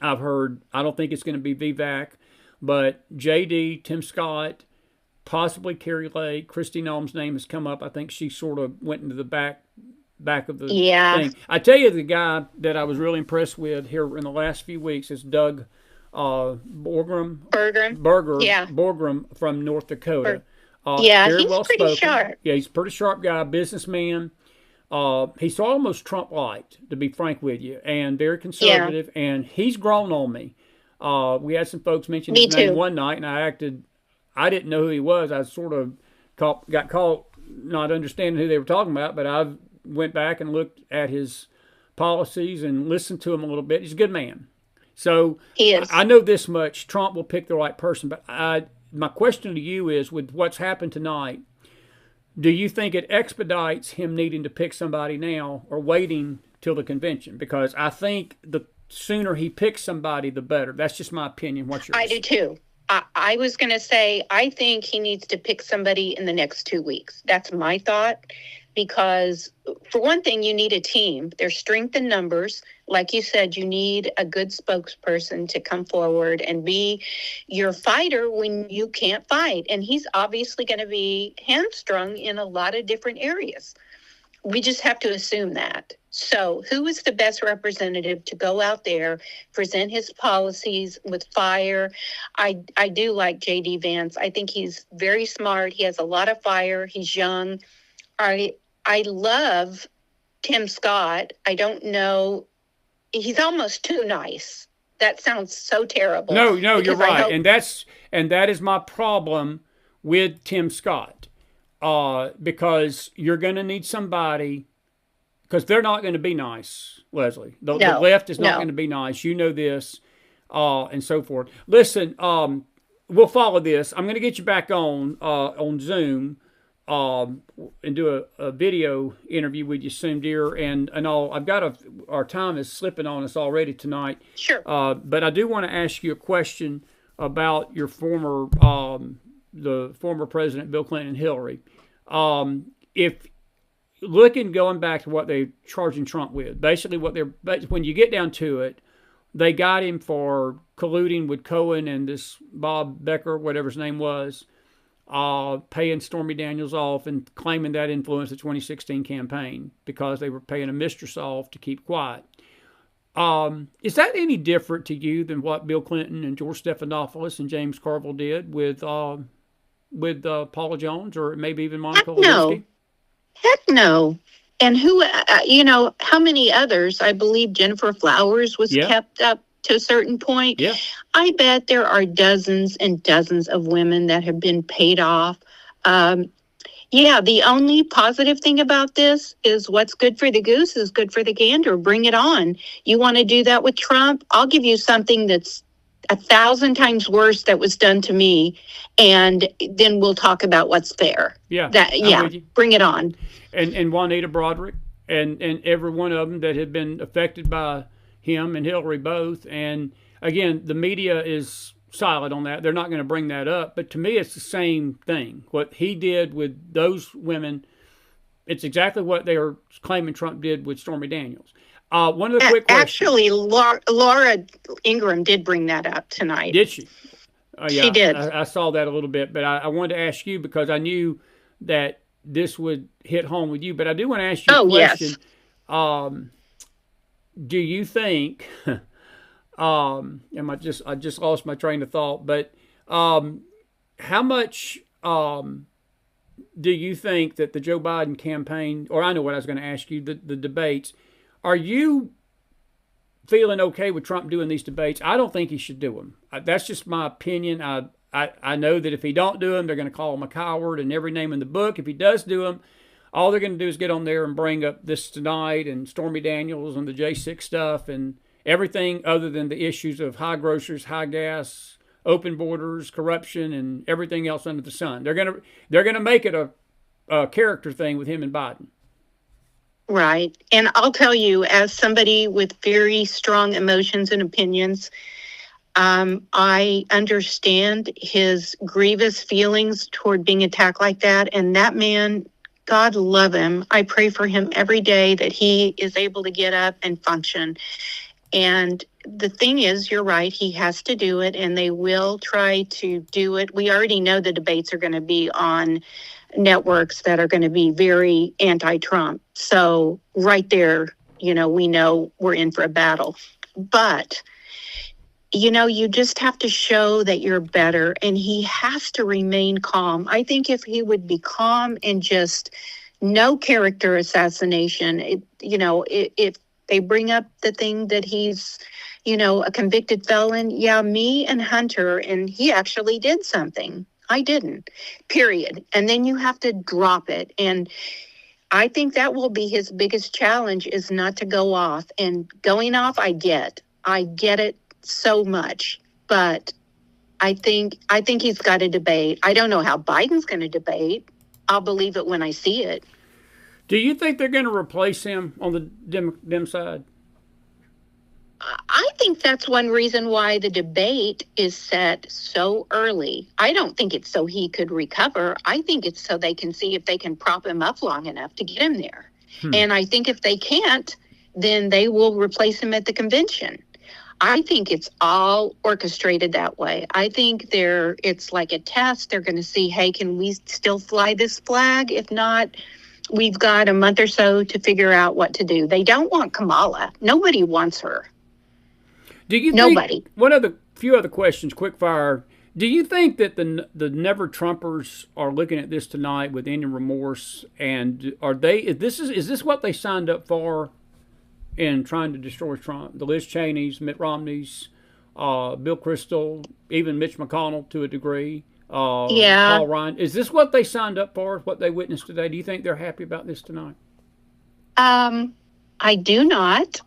I don't think it's going to be Vivek, but JD, Tim Scott, possibly Kerry Lake. Kristi Noem's name has come up. I think she sort of went into the back of the thing. I tell you, the guy that I was really impressed with here in the last few weeks is Doug Borgrum from North Dakota. He's pretty sharp. Yeah, he's a pretty sharp guy, businessman. He's almost Trump-light, to be frank with you, and very conservative, and he's grown on me. We had some folks mention his name one night, and I didn't know who he was. I sort of got caught not understanding who they were talking about, but I went back and looked at his policies and listened to him a little bit. He's a good man. So I know this much. Trump will pick the right person. But my question to you is, with what's happened tonight, do you think it expedites him needing to pick somebody now or waiting till the convention? Because I think the sooner he picks somebody, the better. That's just my opinion. What's yours? I do too. I was going to say, I think he needs to pick somebody in the next 2 weeks. That's my thought. Because for one thing, you need a team. There's strength in numbers. Like you said, you need a good spokesperson to come forward and be your fighter when you can't fight. And he's obviously going to be hamstrung in a lot of different areas. We just have to assume that. So who is the best representative to go out there, present his policies with fire? I do like J.D. Vance. I think he's very smart. He has a lot of fire. He's young. I love Tim Scott. I don't know. He's almost too nice. That sounds so terrible. No, you're right. And that is my problem with Tim Scott. Because you're going to need somebody, because they're not going to be nice, Leslie. The left is not going to be nice. You know this, and so forth. Listen, we'll follow this. I'm going to get you back on Zoom. And do a video interview with you soon, dear, and all. Our time is slipping on us already tonight. Sure. But I do want to ask you a question about your the former President Bill Clinton and Hillary. If going back to what they're charging Trump with, basically when you get down to it, they got him for colluding with Cohen and this Bob Becker, whatever his name was, paying Stormy Daniels off and claiming that influenced the 2016 campaign because they were paying a mistress off to keep quiet. Is that any different to you than what Bill Clinton and George Stephanopoulos and James Carville did with Paula Jones, or maybe even Monica Lewinsky? Heck no. And how many others? I believe Jennifer Flowers was kept up to a certain point. Yeah. I bet there are dozens and dozens of women that have been paid off. The only positive thing about this is what's good for the goose is good for the gander. Bring it on. You want to do that with Trump? I'll give you something that's 1,000 times worse that was done to me, and then we'll talk about what's fair. Bring it on. And Juanita Broderick and every one of them that had been affected by him and Hillary both. And again, the media is silent on that. They're not going to bring that up. But to me, it's the same thing. What he did with those women it's exactly what they are claiming Trump did with Stormy Daniels. One of the quick questions. Actually, Laura Ingraham did bring that up tonight. Did she? Yeah, she did. I saw that a little bit, but I wanted to ask you because I knew that this would hit home with you. But I do want to ask you a question. Yes. Do you think? I just lost my train of thought. But how much do you think that the Joe Biden campaign, or I know what I was going to ask you, the debates, are you feeling okay with Trump doing these debates? I don't think he should do them. That's just my opinion. I know that if he don't do them, they're going to call him a coward and every name in the book. If he does do them, all they're going to do is get on there and bring up this tonight and Stormy Daniels and the J6 stuff and everything other than the issues of high groceries, high gas, open borders, corruption, and everything else under the sun. They're gonna make it a character thing with him and Biden. Right. And I'll tell you, as somebody with very strong emotions and opinions, I understand his grievous feelings toward being attacked like that. And that man, God love him. I pray for him every day that he is able to get up and function. And the thing is, you're right, he has to do it, and they will try to do it. We already know the debates are going to be on networks that are going to be very anti-Trump. So right there, we know we're in for a battle. But, you just have to show that you're better, and he has to remain calm. I think if he would be calm and just no character assassination, if they bring up the thing that he's, a convicted felon. Yeah, me and Hunter, and he actually did something. I didn't, period. And then you have to drop it. And I think that will be his biggest challenge, is not to go off. And going off, I get it so much. But I think he's got to debate. I don't know how Biden's going to debate. I'll believe it when I see it. Do you think they're going to replace him on the Dem side? I think that's one reason why the debate is set so early. I don't think it's so he could recover. I think it's so they can see if they can prop him up long enough to get him there. And I think if they can't, then they will replace him at the convention. I think it's all orchestrated that way. I think it's like a test. They're going to see, hey, can we still fly this flag? If not, we've got a month or so to figure out what to do. They don't want Kamala. Nobody wants her. Do you Nobody. Think, one of the few other questions, quick fire. Do you think that the Never Trumpers are looking at this tonight with any remorse? And are they? Is this what they signed up for in trying to destroy Trump? The Liz Cheneys, Mitt Romneys, Bill Kristol, even Mitch McConnell to a degree. Paul Ryan. Is this what they signed up for? What they witnessed today? Do you think they're happy about this tonight? I do not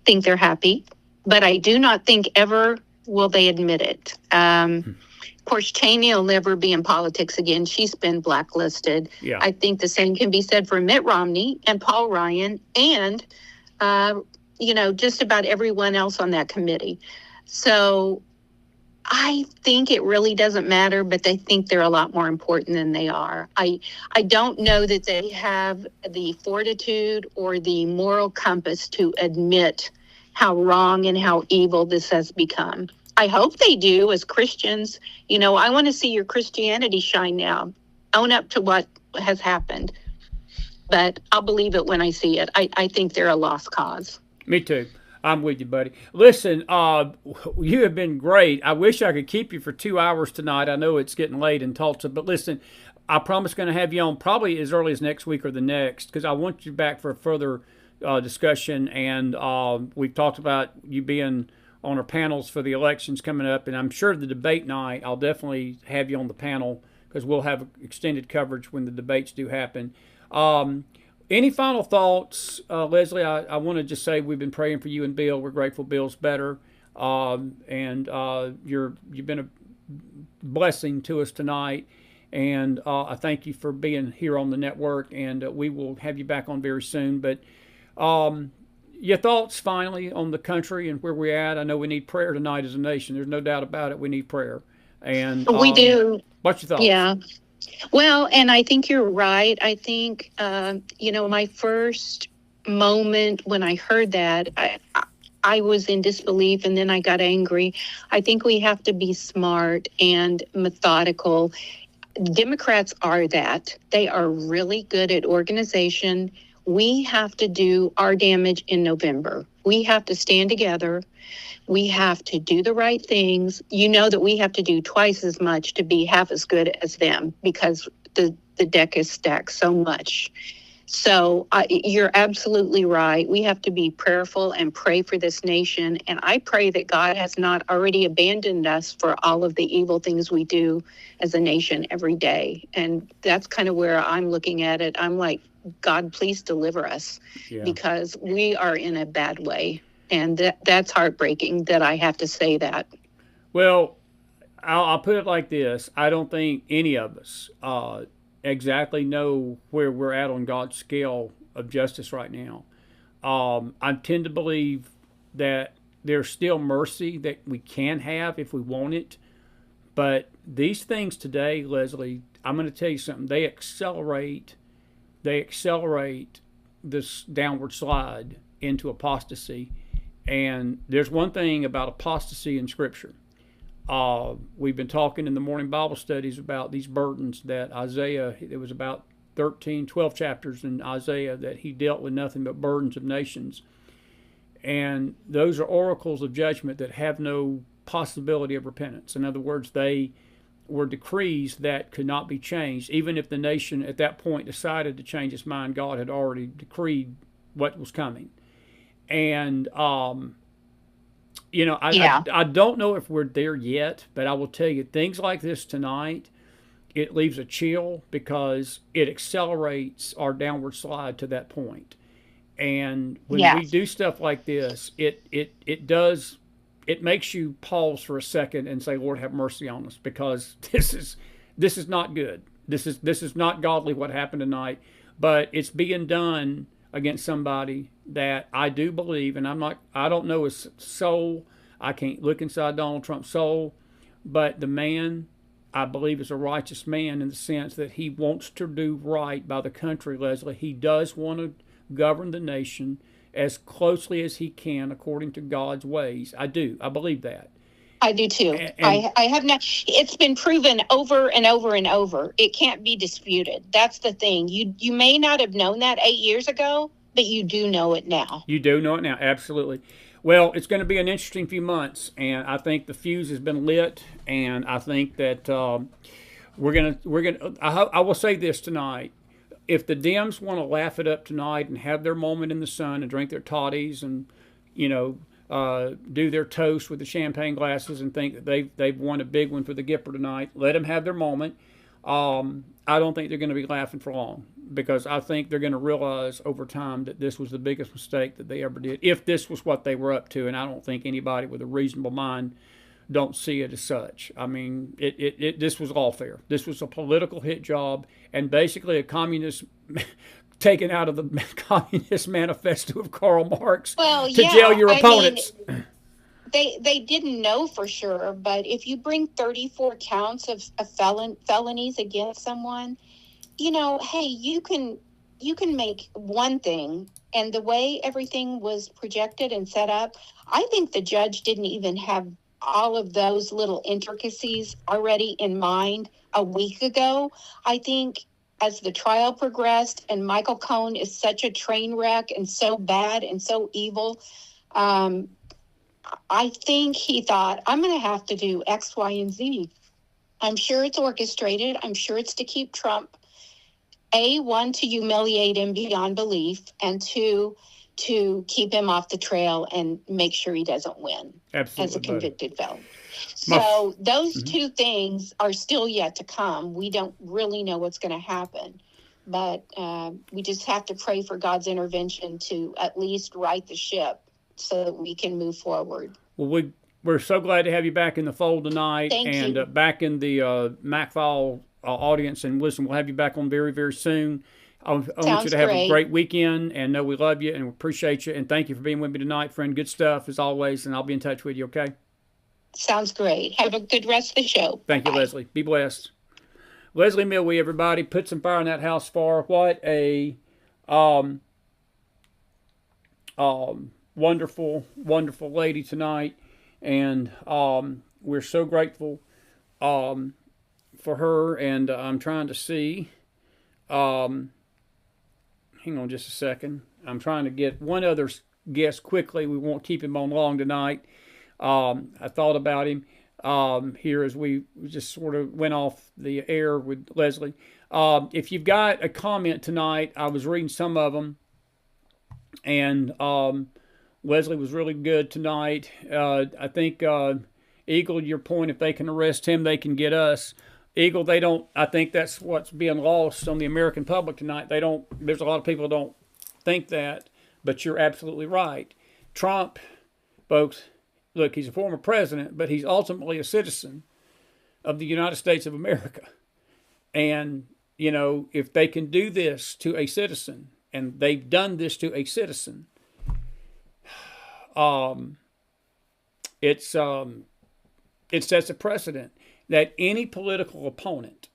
think they're happy, but I do not think ever will they admit it. Of course, Cheney will never be in politics again. She's been blacklisted. Yeah. I think the same can be said for Mitt Romney and Paul Ryan and, just about everyone else on that committee. So I think it really doesn't matter, but they think they're a lot more important than they are. I don't know that they have the fortitude or the moral compass to admit how wrong and how evil this has become. I hope they do as Christians. I want to see your Christianity shine now. Own up to what has happened. But I'll believe it when I see it. I think they're a lost cause. Me too. I'm with you, buddy. Listen, you have been great. I wish I could keep you for 2 hours tonight. I know it's getting late in Tulsa, but listen, I promise going to have you on probably as early as next week or the next, because I want you back for a further discussion. And we've talked about you being on our panels for the elections coming up, and I'm sure the debate night, I'll definitely have you on the panel because we'll have extended coverage when the debates do happen. Any final thoughts, Leslie? I want to just say we've been praying for you and Bill. We're grateful Bill's better, and you've been a blessing to us tonight. And I thank you for being here on the network, and we will have you back on very soon. But your thoughts finally on the country and where we're at. I know we need prayer tonight as a nation. There's no doubt about it. We need prayer, and we do. What's your thoughts? Yeah. Well, and I think you're right. I think, my first moment when I heard that, I was in disbelief and then I got angry. I think we have to be smart and methodical. Democrats are that. They are really good at organization. We have to do our damage in November. We have to stand together. We have to do the right things. You know that we have to do twice as much to be half as good as them because the deck is stacked so much. So you're absolutely right. We have to be prayerful and pray for this nation. And I pray that God has not already abandoned us for all of the evil things we do as a nation every day. And that's kind of where I'm looking at it. I'm like, God, please deliver us because we are in a bad way. And that's heartbreaking that I have to say that. Well, I'll put it like this. I don't think any of us exactly know where we're at on God's scale of justice right now. I tend to believe that there's still mercy that we can have if we want it. But these things today, Leslie, I'm going to tell you something. They accelerate this downward slide into apostasy. And there's one thing about apostasy in Scripture. We've been talking in the morning Bible studies about these burdens that Isaiah, it was about 12 chapters in Isaiah that he dealt with nothing but burdens of nations. And those are oracles of judgment that have no possibility of repentance. In other words, they were decrees that could not be changed. Even if the nation at that point decided to change its mind, God had already decreed what was coming. And, I don't know if we're there yet, but I will tell you, things like this tonight, it leaves a chill because it accelerates our downward slide to that point. And when we do stuff like this, it makes you pause for a second and say, Lord, have mercy on us, because this is not good. This is not godly what happened tonight, but it's being done against somebody that I do believe, and I don't know his soul. I can't look inside Donald Trump's soul, but the man, I believe, is a righteous man in the sense that he wants to do right by the country, Leslie. He does want to govern the nation as closely as he can according to God's ways. I do. I believe that. I do too. And I have not. It's been proven over and over and over. It can't be disputed. That's the thing. You may not have known that 8 years ago, but you do know it now. You do know it now, absolutely. Well, it's going to be an interesting few months, and I think the fuse has been lit, and I think that we're gonna. I will say this tonight: if the Dems want to laugh it up tonight and have their moment in the sun and drink their toddies and do their toast with the champagne glasses and think that they've won a big one for the Gipper tonight, let them have their moment. I don't think they're going to be laughing for long, because I think they're going to realize over time that this was the biggest mistake that they ever did, if this was what they were up to, and I don't think anybody with a reasonable mind don't see it as such. I mean, this was lawfare. This was a political hit job, and basically a communist taken out of the Communist Manifesto of Karl Marx to jail your opponents. They didn't know for sure, but if you bring 34 counts of felonies against someone, hey, you can make one thing. And the way everything was projected and set up, I think the judge didn't even have all of those little intricacies already in mind a week ago. I think as the trial progressed, and Michael Cohen is such a train wreck and so bad and so evil, I think he thought, I'm going to have to do X, Y, and Z. I'm sure it's orchestrated. I'm sure it's to keep Trump, one, to humiliate him beyond belief, and two, to keep him off the trail and make sure he doesn't win. Absolutely, as a convicted felon. So those two things are still yet to come. We don't really know what's going to happen, but we just have to pray for God's intervention to at least right the ship so that we can move forward. Well, we're so glad to have you back in the fold tonight. Thank you. Back in the McFile audience. And listen, we'll have you back on very, very soon. I want you to have a great weekend, and know we love you and we appreciate you. And thank you for being with me tonight, friend. Good stuff as always, and I'll be in touch with you, okay? Sounds great. Have a good rest of the show. Thank you, Leslie. Be blessed. Leslie Millwee, everybody, put some fire in that house for. What a wonderful, wonderful lady tonight. And we're so grateful for her. And I'm trying to see. Hang on just a second. I'm trying to get one other guest quickly. We won't keep him on long tonight. I thought about him here as we just sort of went off the air with Leslie. If you've got a comment tonight, I was reading some of them, and Leslie was really good tonight. I think, Eagle, your point, if they can arrest him, they can get us. Eagle, they don't. I think that's what's being lost on the American public tonight. They don't. There's a lot of people who don't think that, but you're absolutely right. Trump, folks, look, he's a former president, but he's ultimately a citizen of the United States of America. And, you know, if they can do this to a citizen, and they've done this to a citizen, it sets a precedent that any political opponent,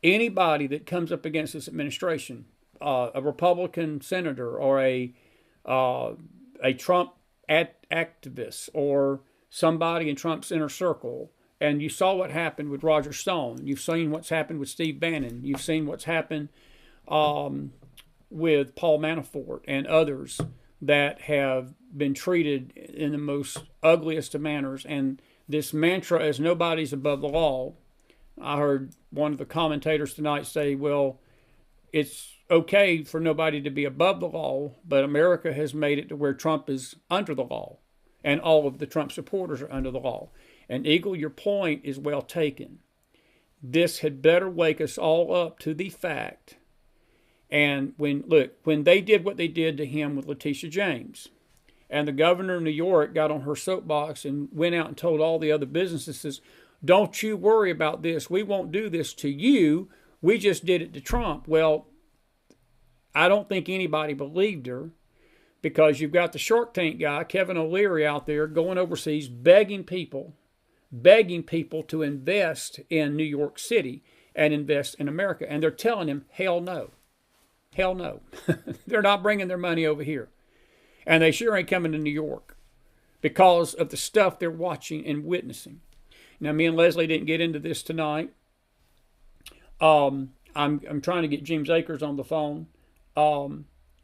anybody that comes up against this administration, a Republican senator or a Trump activist or somebody in Trump's inner circle, and you saw what happened with Roger Stone. You've seen what's happened with Steve Bannon. You've seen what's happened with Paul Manafort and others that have been treated in the most ugliest of manners. And this mantra is nobody's above the law. I heard one of the commentators tonight say, well, it's okay for nobody to be above the law, but America has made it to where Trump is under the law, and all of the Trump supporters are under the law. And Eagle, your point is well taken. This had better wake us all up to the fact. And when they did what they did to him with Letitia James, and the governor of New York got on her soapbox and went out and told all the other businesses, don't you worry about this. We won't do this to you. We just did it to Trump. Well, I don't think anybody believed her, because you've got the Shark Tank guy, Kevin O'Leary, out there going overseas begging people to invest in New York City and invest in America. And they're telling him, hell no. Hell no. They're not bringing their money over here. And they sure ain't coming to New York because of the stuff they're watching and witnessing. Now, me and Leslie didn't get into this tonight. I'm trying to get James Akers on the phone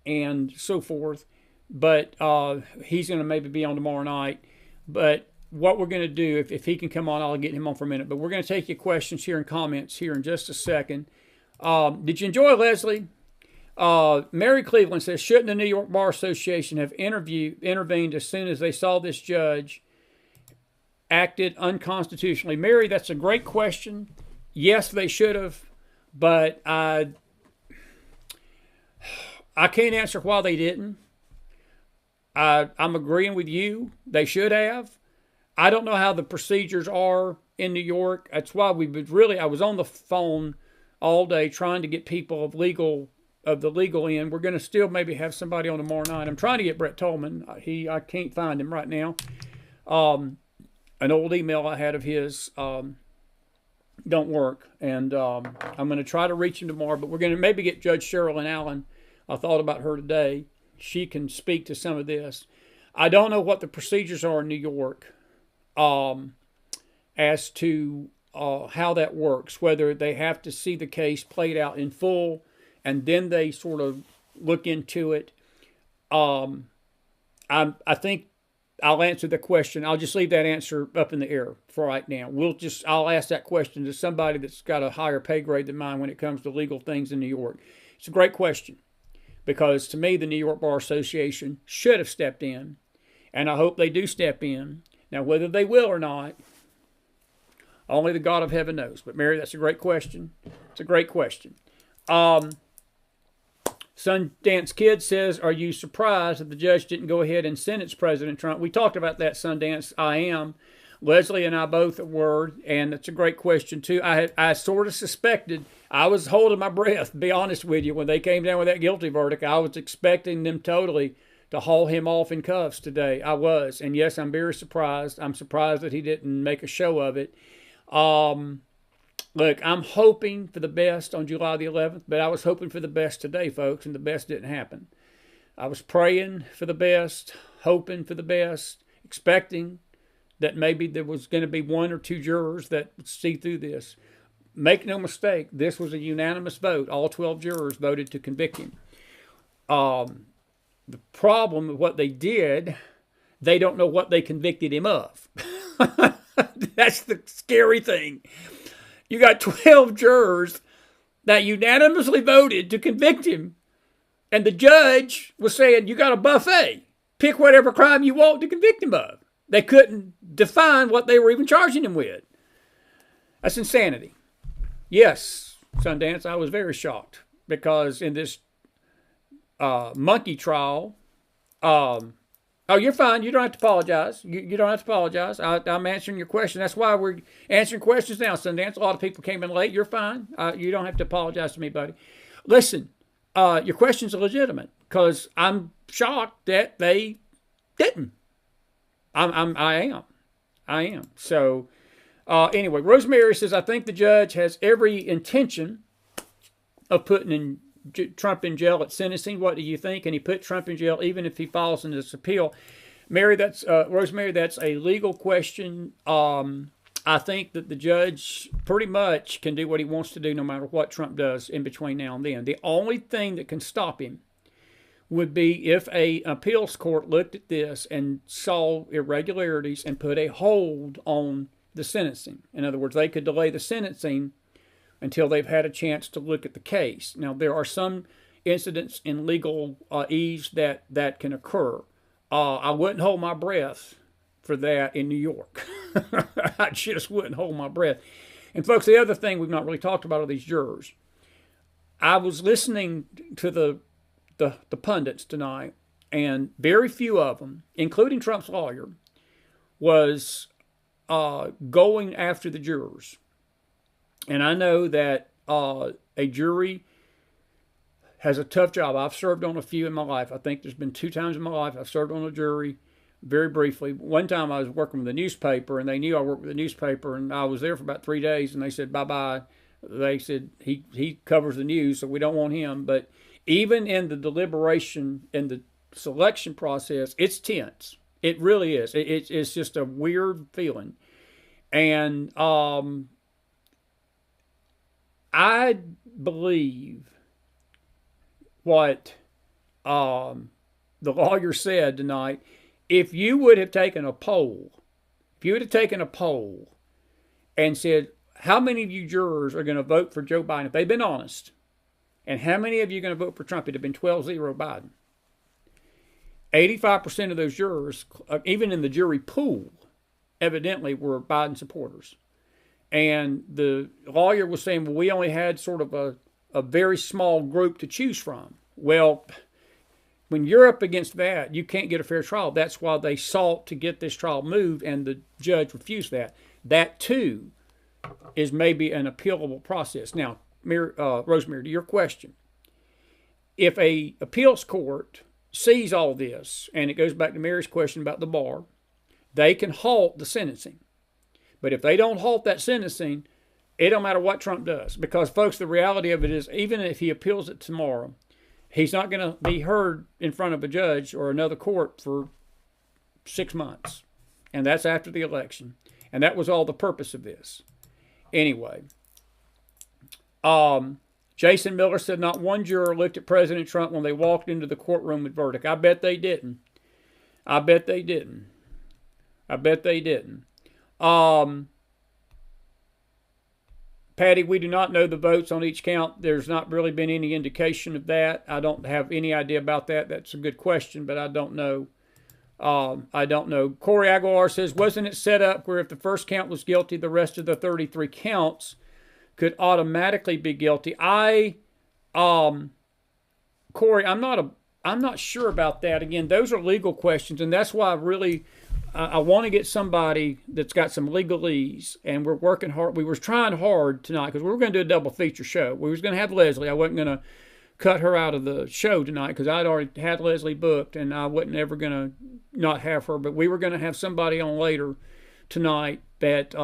and so forth. But he's going to maybe be on tomorrow night. But what we're going to do, if he can come on, I'll get him on for a minute. But we're going to take your questions here and comments here in just a second. Did you enjoy, Leslie? Mary Cleveland says, shouldn't the New York Bar Association have intervened as soon as they saw this judge acted unconstitutionally? Mary, that's a great question. Yes, they should have, but I can't answer why they didn't. I'm agreeing with you. They should have. I don't know how the procedures are in New York. That's why I was on the phone all day trying to get people of the legal end. We're going to still maybe have somebody on tomorrow night. I'm trying to get Brett Tolman. I can't find him right now. An old email I had of his don't work, and I'm going to try to reach him tomorrow. But we're going to maybe get Judge Sherilyn Allen. I thought about her today. She can speak to some of this. I don't know what the procedures are in New York as to how that works, whether they have to see the case played out in full and then they sort of look into it. I think I'll answer the question. I'll just leave that answer up in the air for right now. I'll ask that question to somebody that's got a higher pay grade than mine when it comes to legal things in New York. It's a great question, because to me, the New York Bar Association should have stepped in, and I hope they do step in. Now, whether they will or not, only the God of heaven knows. But Mary, that's a great question. It's a great question. Sundance Kid says, are you surprised that the judge didn't go ahead and sentence President Trump? We talked about that, Sundance. I am. Leslie and I both were, and that's a great question, too. I sort of suspected. I was holding my breath, to be honest with you, when they came down with that guilty verdict. I was expecting them totally to haul him off in cuffs today. I was. And yes, I'm very surprised. I'm surprised that he didn't make a show of it. Look, I'm hoping for the best on July the 11th, but I was hoping for the best today, folks, and the best didn't happen. I was praying for the best, hoping for the best, expecting that maybe there was going to be one or two jurors that would see through this. Make no mistake, this was a unanimous vote. All 12 jurors voted to convict him. The problem with what they did, they don't know what they convicted him of. That's the scary thing. You got 12 jurors that unanimously voted to convict him. And the judge was saying, you got a buffet. Pick whatever crime you want to convict him of. They couldn't define what they were even charging him with. That's insanity. Yes, Sundance, I was very shocked. Because in this monkey trial, oh, you're fine. You don't have to apologize. You don't have to apologize. I'm answering your question. That's why we're answering questions now, Sundance. A lot of people came in late. You're fine. You don't have to apologize to me, buddy. Listen, your questions are legitimate because I'm shocked that they didn't. I am. So, anyway, Rosemary says, I think the judge has every intention of putting Trump in jail at sentencing. What do you think? Can he put Trump in jail even if he files in this appeal? Mary, Rosemary, that's a legal question. I think that the judge pretty much can do what he wants to do no matter what Trump does in between now and then. The only thing that can stop him would be if an appeals court looked at this and saw irregularities and put a hold on the sentencing. In other words, they could delay the sentencing until they've had a chance to look at the case. Now, there are some incidents in legal ease that can occur. I wouldn't hold my breath for that in New York. I just wouldn't hold my breath. And folks, the other thing we've not really talked about are these jurors. I was listening to the pundits tonight, and very few of them, including Trump's lawyer, was going after the jurors. And I know that a jury has a tough job. I've served on a few in my life. I think there's been 2 times in my life I've served on a jury very briefly. One time I was working with a newspaper, and they knew I worked with a newspaper, and I was there for about 3 days, and they said, bye-bye. They said, he covers the news, so we don't want him. But even in the deliberation and the selection process, it's tense. It really is. It's just a weird feeling. And I believe what the lawyer said tonight. If you would have taken a poll, and said, how many of you jurors are going to vote for Joe Biden, if they've been honest, and how many of you are going to vote for Trump, it would have been 12-0 Biden. 85% of those jurors, even in the jury pool, evidently were Biden supporters. And the lawyer was saying, well, we only had sort of a very small group to choose from. Well, when you're up against that, you can't get a fair trial. That's why they sought to get this trial moved, and the judge refused that. That, too, is maybe an appealable process. Now, Rosemary, to your question, if a appeals court sees all this, and it goes back to Mary's question about the bar, they can halt the sentencing. But if they don't halt that sentencing, it don't matter what Trump does. Because, folks, the reality of it is, even if he appeals it tomorrow, he's not going to be heard in front of a judge or another court for 6 months. And that's after the election. And that was all the purpose of this. Anyway, Jason Miller said not one juror looked at President Trump when they walked into the courtroom with verdict. I bet they didn't. Patty, we do not know the votes on each count. There's not really been any indication of that. I don't have any idea about that. That's a good question, but I don't know. Corey Aguilar says, wasn't it set up where if the first count was guilty, the rest of the 33 counts could automatically be guilty? Corey, I'm not sure about that. Again, those are legal questions, and that's why I want to get somebody that's got some legalese, and we're working hard. We were trying hard tonight because we were going to do a double feature show. We was going to have Leslie. I wasn't going to cut her out of the show tonight because I'd already had Leslie booked, and I wasn't ever going to not have her. But we were going to have somebody on later tonight that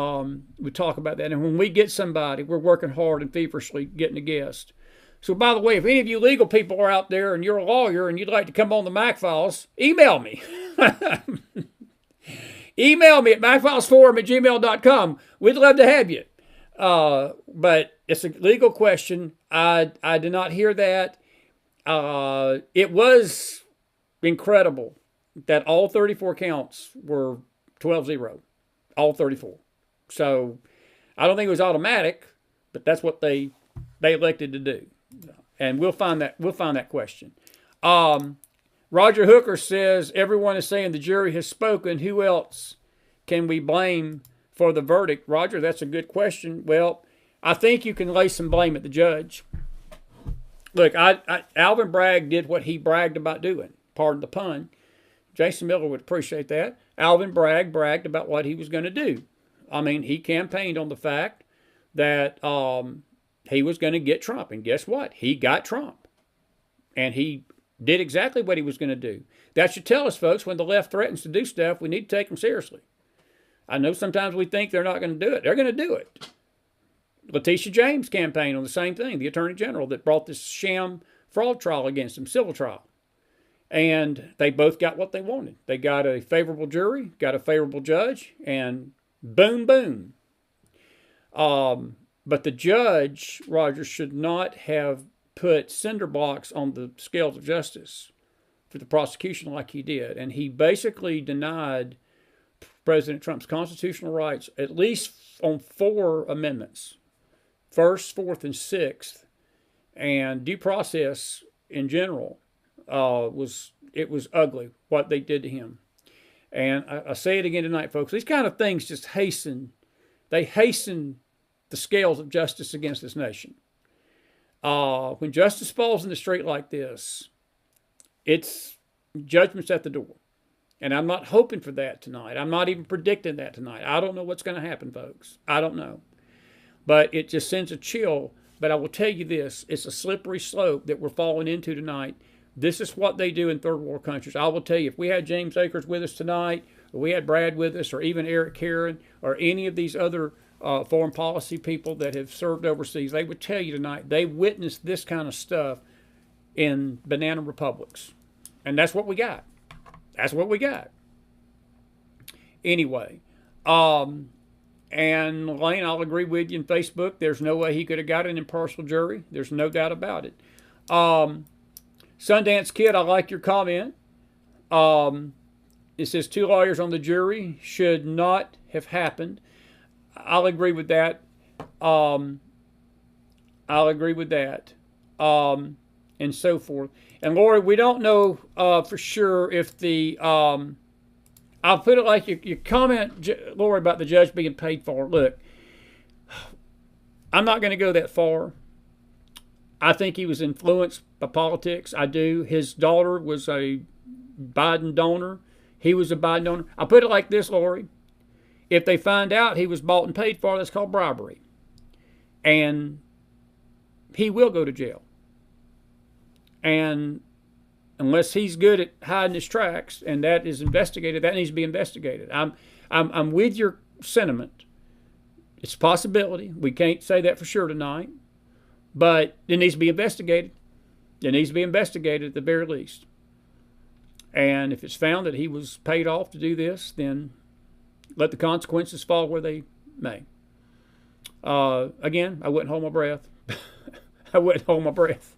would talk about that. And when we get somebody, we're working hard and feverishly getting a guest. So, by the way, if any of you legal people are out there and you're a lawyer and you'd like to come on the McFiles, email me. Email me at McFilesForum@gmail.com. We'd love to have you. But it's a legal question. I did not hear that. It was incredible that all 34 counts were 12-0. All 34. So I don't think it was automatic, but that's what they elected to do. And we'll find that question. Roger Hooker says, everyone is saying the jury has spoken. Who else can we blame for the verdict? Roger, that's a good question. Well, I think you can lay some blame at the judge. Look, Alvin Bragg did what he bragged about doing. Pardon the pun. Jason Miller would appreciate that. Alvin Bragg bragged about what he was going to do. I mean, he campaigned on the fact that he was going to get Trump. And guess what? He got Trump. And he did exactly what he was going to do. That should tell us, folks, when the left threatens to do stuff, we need to take them seriously. I know sometimes we think they're not going to do it. They're going to do it. Letitia James campaigned on the same thing, the attorney general that brought this sham fraud trial against him, civil trial. And they both got what they wanted. They got a favorable jury, got a favorable judge, and boom, boom. But the judge, Roger, should not have put cinder blocks on the scales of justice for the prosecution like he did. And he basically denied President Trump's constitutional rights, at least on 4 amendments. First, fourth, and sixth. And due process in general was ugly, what they did to him. And I say it again tonight, folks. These kind of things just hasten the scales of justice against this nation. When justice falls in the street like this, it's judgment's at the door. And I'm not hoping for that tonight. I'm not even predicting that tonight. I don't know what's going to happen, folks. I don't know. But it just sends a chill. But I will tell you this, it's a slippery slope that we're falling into tonight. This is what they do in third world countries. I will tell you, if we had James Akers with us tonight, or we had Brad with us, or even Eric Caron, or any of these other foreign policy people that have served overseas, they would tell you tonight they witnessed this kind of stuff in banana republics. And that's what we got. That's what we got. Anyway, and Lane, I'll agree with you in Facebook. There's no way he could have got an impartial jury. There's no doubt about it. Sundance Kid, I like your comment. It says 2 lawyers on the jury should not have happened. I'll agree with that. And so forth. And Lori, we don't know for sure if the I'll put it like you comment, Lori, about the judge being paid for. Look, I'm not going to go that far. I think he was influenced by politics. I do. His daughter was a Biden donor. He was a Biden donor. I'll put it like this, Lori. If they find out he was bought and paid for, that's called bribery. And he will go to jail. And unless he's good at hiding his tracks, and that is investigated, that needs to be investigated. I'm with your sentiment. It's a possibility. We can't say that for sure tonight. But it needs to be investigated. It needs to be investigated at the very least. And if it's found that he was paid off to do this, then let the consequences fall where they may. Again, I wouldn't hold my breath. I wouldn't hold my breath.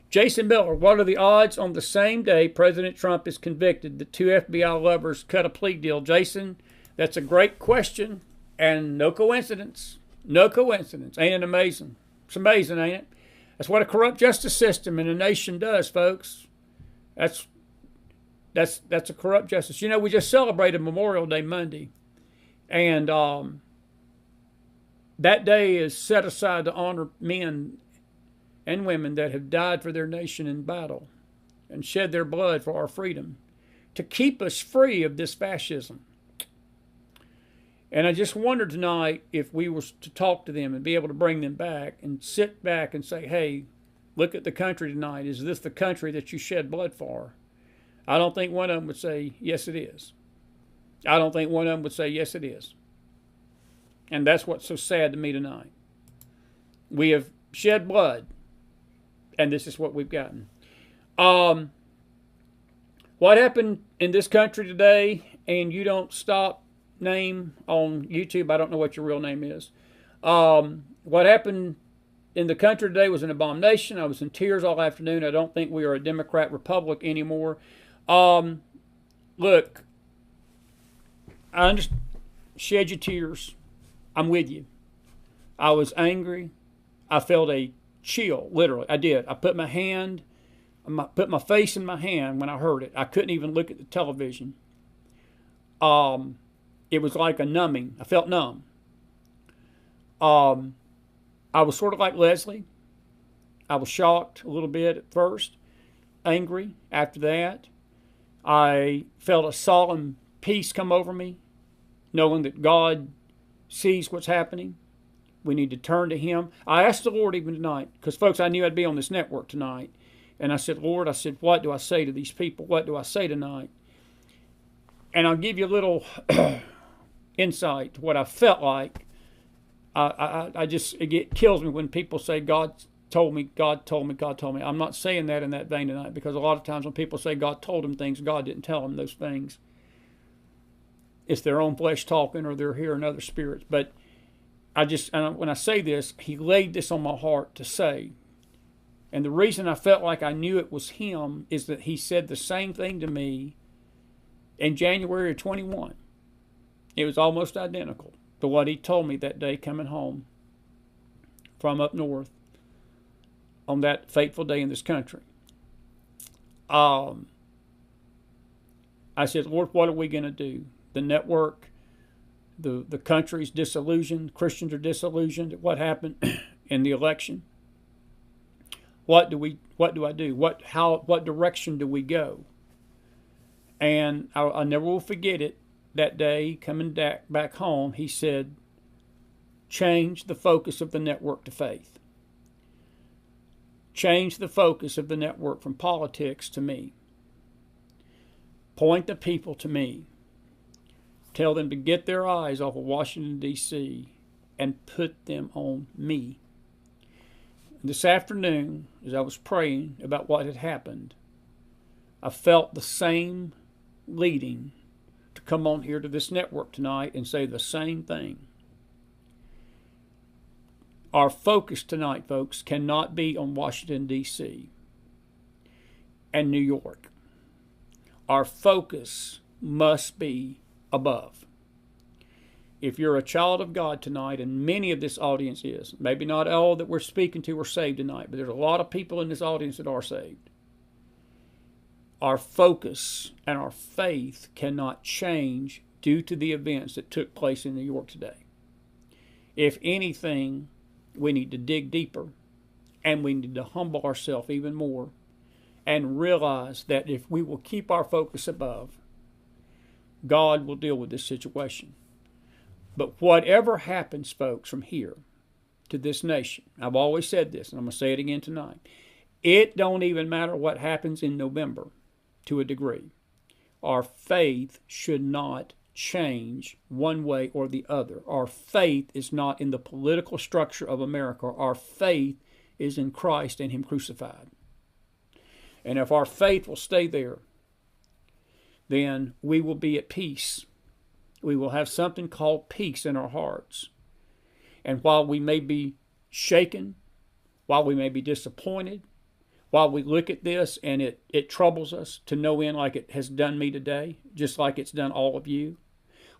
Jason Miller, what are the odds on the same day President Trump is convicted that 2 FBI lovers cut a plea deal? Jason, that's a great question, and no coincidence. No coincidence. Ain't it amazing? It's amazing, ain't it? That's what a corrupt justice system in a nation does, folks. That's a corrupt justice. You know, we just celebrated Memorial Day Monday, and that day is set aside to honor men and women that have died for their nation in battle and shed their blood for our freedom, to keep us free of this fascism. And I just wonder tonight if we were to talk to them and be able to bring them back and sit back and say, hey, look at the country tonight. Is this the country that you shed blood for? I don't think one of them would say, yes, it is. I don't think one of them would say, yes, it is. And that's what's so sad to me tonight. We have shed blood, and this is what we've gotten. What happened in this country today, and you don't stop name on YouTube, I don't know what your real name is. What happened in the country today was an abomination. I was in tears all afternoon. I don't think we are a Democrat Republic anymore. Look, I understand. Shed your tears. I'm with you. I was angry. I felt a chill, literally. I did. I put my face in my hand when I heard it. I couldn't even look at the television. It was like a numbing. I felt numb. I was sort of like Leslie. I was shocked a little bit at first, angry after that. I felt a solemn peace come over me, knowing that God sees what's happening. We need to turn to Him. I asked the Lord even tonight, because folks, I knew I'd be on this network tonight. And I said, Lord, what do I say to these people? What do I say tonight? And I'll give you a little insight to what I felt like. It kills me when people say, God told me, God told me, God told me. I'm not saying that in that vein tonight, because a lot of times when people say God told them things, God didn't tell them those things. It's their own flesh talking, or they're hearing other spirits. But when I say this, He laid this on my heart to say. And the reason I felt like I knew it was Him is that He said the same thing to me in January of 21. It was almost identical to what He told me that day coming home from up north on that fateful day in this country. I said, Lord, what are we going to do? The network, the country's disillusioned. Christians are disillusioned at what happened in the election. What do I do? What direction do we go? And I never will forget it. That day, coming back home, He said, change the focus of the network to faith. Change the focus of the network from politics to me. Point the people to me. Tell them to get their eyes off of Washington, D.C. and put them on me. This afternoon, as I was praying about what had happened, I felt the same leading to come on here to this network tonight and say the same thing. Our focus tonight, folks, cannot be on Washington, D.C. and New York. Our focus must be above. If you're a child of God tonight, and many of this audience is, maybe not all that we're speaking to are saved tonight, but there's a lot of people in this audience that are saved. Our focus and our faith cannot change due to the events that took place in New York today. If anything, we need to dig deeper, and we need to humble ourselves even more and realize that if we will keep our focus above, God will deal with this situation. But whatever happens, folks, from here to this nation, I've always said this, and I'm going to say it again tonight, it don't even matter what happens in November to a degree. Our faith should not change one way or the other. Our faith is not in the political structure of America. Our faith is in Christ and Him crucified. And if our faith will stay there, then we will be at peace. We will have something called peace in our hearts. And while we may be shaken, while we may be disappointed, while we look at this and it troubles us to no end like it has done me today, just like it's done all of you,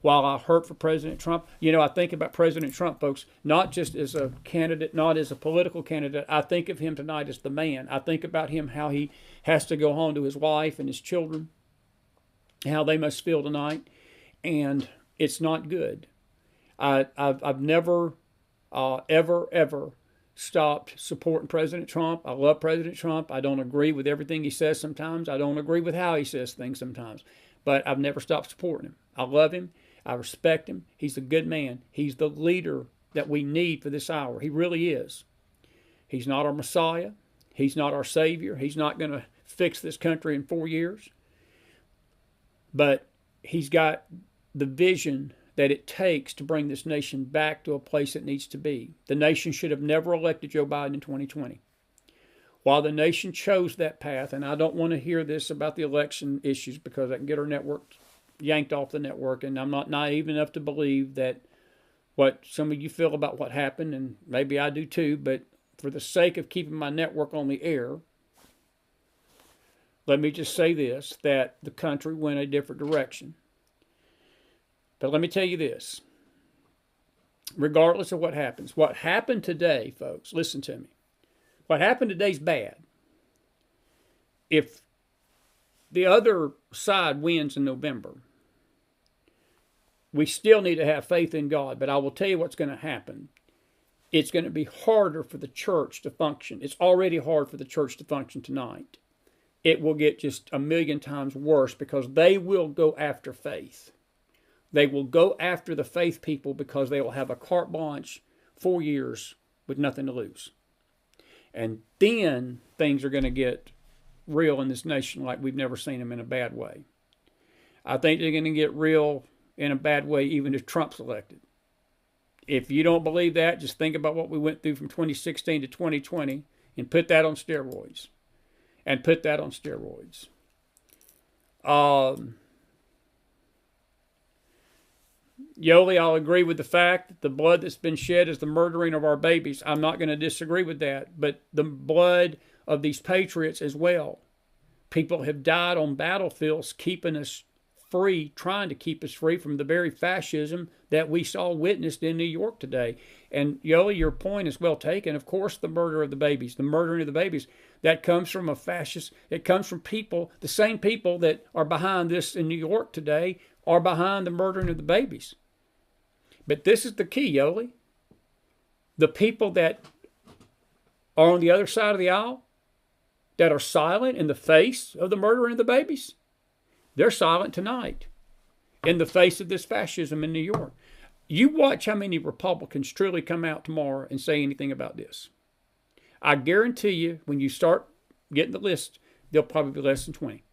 while I hurt for President Trump, I think about President Trump, folks, not just as a candidate, not as a political candidate. I think of him tonight as the man. I think about him, how he has to go home to his wife and his children, how they must feel tonight. And it's not good. I've never, ever stopped supporting President Trump. I love President Trump. I don't agree with everything he says sometimes. I don't agree with how he says things sometimes. But I've never stopped supporting him. I love him. I respect him. He's a good man. He's the leader that we need for this hour. He really is. He's not our Messiah. He's not our Savior. He's not going to fix this country in 4 years. But he's got the vision that it takes to bring this nation back to a place it needs to be. The nation should have never elected Joe Biden in 2020. While the nation chose that path, and I don't want to hear this about the election issues because I can get our network yanked off the network, and I'm not naive enough to believe that what some of you feel about what happened, and maybe I do too, but for the sake of keeping my network on the air, let me just say this, that the country went a different direction. But let me tell you this, regardless of what happened today, folks, listen to me. What happened today is bad. If the other side wins in November, we still need to have faith in God. But I will tell you what's going to happen. It's going to be harder for the church to function. It's already hard for the church to function tonight. It will get just a million times worse because they will go after faith. They will go after the faith people because they will have a carte blanche 4 years with nothing to lose. And then things are going to get real in this nation like we've never seen them in a bad way. I think they're going to get real in a bad way even if Trump's elected. If you don't believe that, just think about what we went through from 2016 to 2020 and put that on steroids. Yoli, I'll agree with the fact that the blood that's been shed is the murdering of our babies. I'm not going to disagree with that, but the blood of these patriots as well. People have died on battlefields keeping us free, trying to keep us free from the very fascism that we saw witnessed in New York today. And Yoli, your point is well taken. Of course, the murder of the babies, the murdering of the babies, that comes from a fascist. It comes from people, the same people that are behind this in New York today are behind the murdering of the babies. But this is the key, Yoli. The people that are on the other side of the aisle, that are silent in the face of the murdering of the babies, they're silent tonight in the face of this fascism in New York. You watch how many Republicans truly come out tomorrow and say anything about this. I guarantee you, when you start getting the list, there'll probably be less than 20.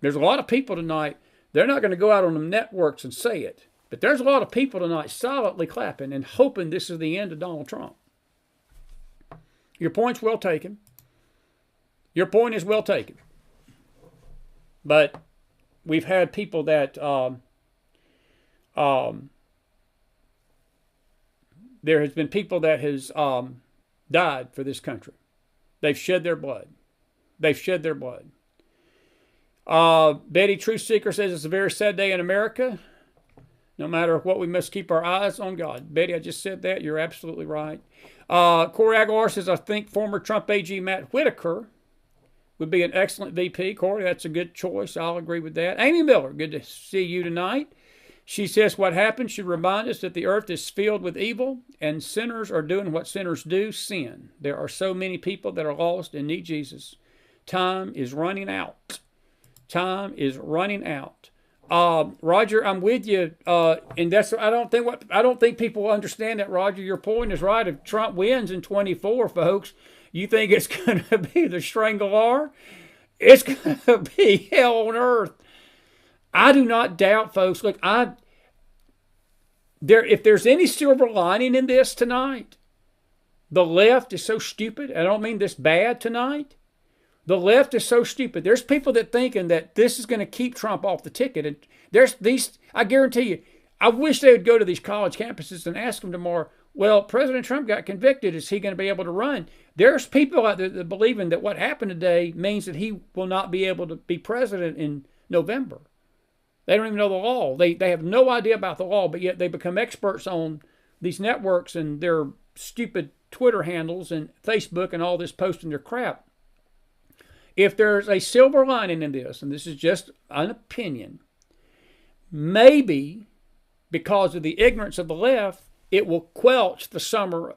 There's a lot of people tonight, they're not going to go out on the networks and say it, but there's a lot of people tonight silently clapping and hoping this is the end of Donald Trump. Your point's well taken. Your point is well taken. But we've had people that there has been people that has died for this country. They've shed their blood. Betty Truth Seeker says it's a very sad day in America. No matter what, we must keep our eyes on God. Betty, I just said that. You're absolutely right. Corey Aguilar says, I think former Trump AG Matt Whitaker would be an excellent VP. Corey, that's a good choice. I'll agree with that. Amy Miller, good to see you tonight. She says what happened should remind us that the earth is filled with evil and sinners are doing what sinners do, sin. There are so many people that are lost and need Jesus. Time is running out. Roger, I'm with you, and that's I don't think people understand that. Roger, your point is right. If Trump wins in 24, folks, you think it's going to be the Strangler? It's going to be hell on earth. I do not doubt, folks. Look, if there's any silver lining in this tonight, the left is so stupid. I don't mean this bad tonight. The left is so stupid. There's people that thinking that this is going to keep Trump off the ticket. And there's these, I guarantee you, I wish they would go to these college campuses and ask them tomorrow, well, President Trump got convicted. Is he going to be able to run? There's people out there that believing that what happened today means that he will not be able to be president in November. They don't even know the law. They have no idea about the law, but yet they become experts on these networks and their stupid Twitter handles and Facebook and all this posting their crap. If there's a silver lining in this, and this is just an opinion, maybe because of the ignorance of the left, it will quelch the summer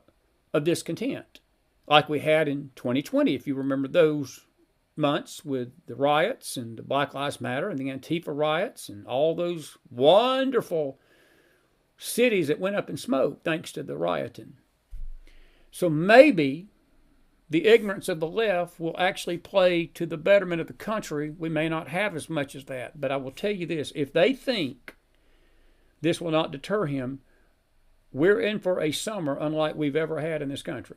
of discontent, like we had in 2020, if you remember those months with the riots and the Black Lives Matter and the Antifa riots and all those wonderful cities that went up in smoke thanks to the rioting. So maybe the ignorance of the left will actually play to the betterment of the country. We may not have as much as that, but I will tell you this. If they think this will not deter him, we're in for a summer unlike we've ever had in this country.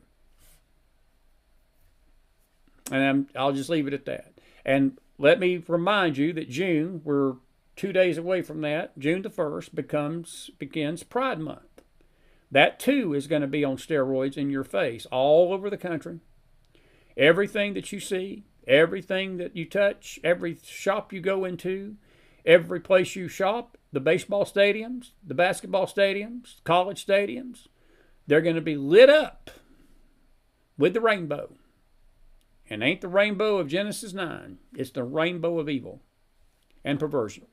And I'll just leave it at that. And let me remind you that June, we're 2 days away from that. June the 1st begins Pride Month. That too is going to be on steroids in your face all over the country. Everything that you see, everything that you touch, every shop you go into, every place you shop, the baseball stadiums, the basketball stadiums, college stadiums, they're going to be lit up with the rainbow. And ain't the rainbow of Genesis 9. It's the rainbow of evil and perversion.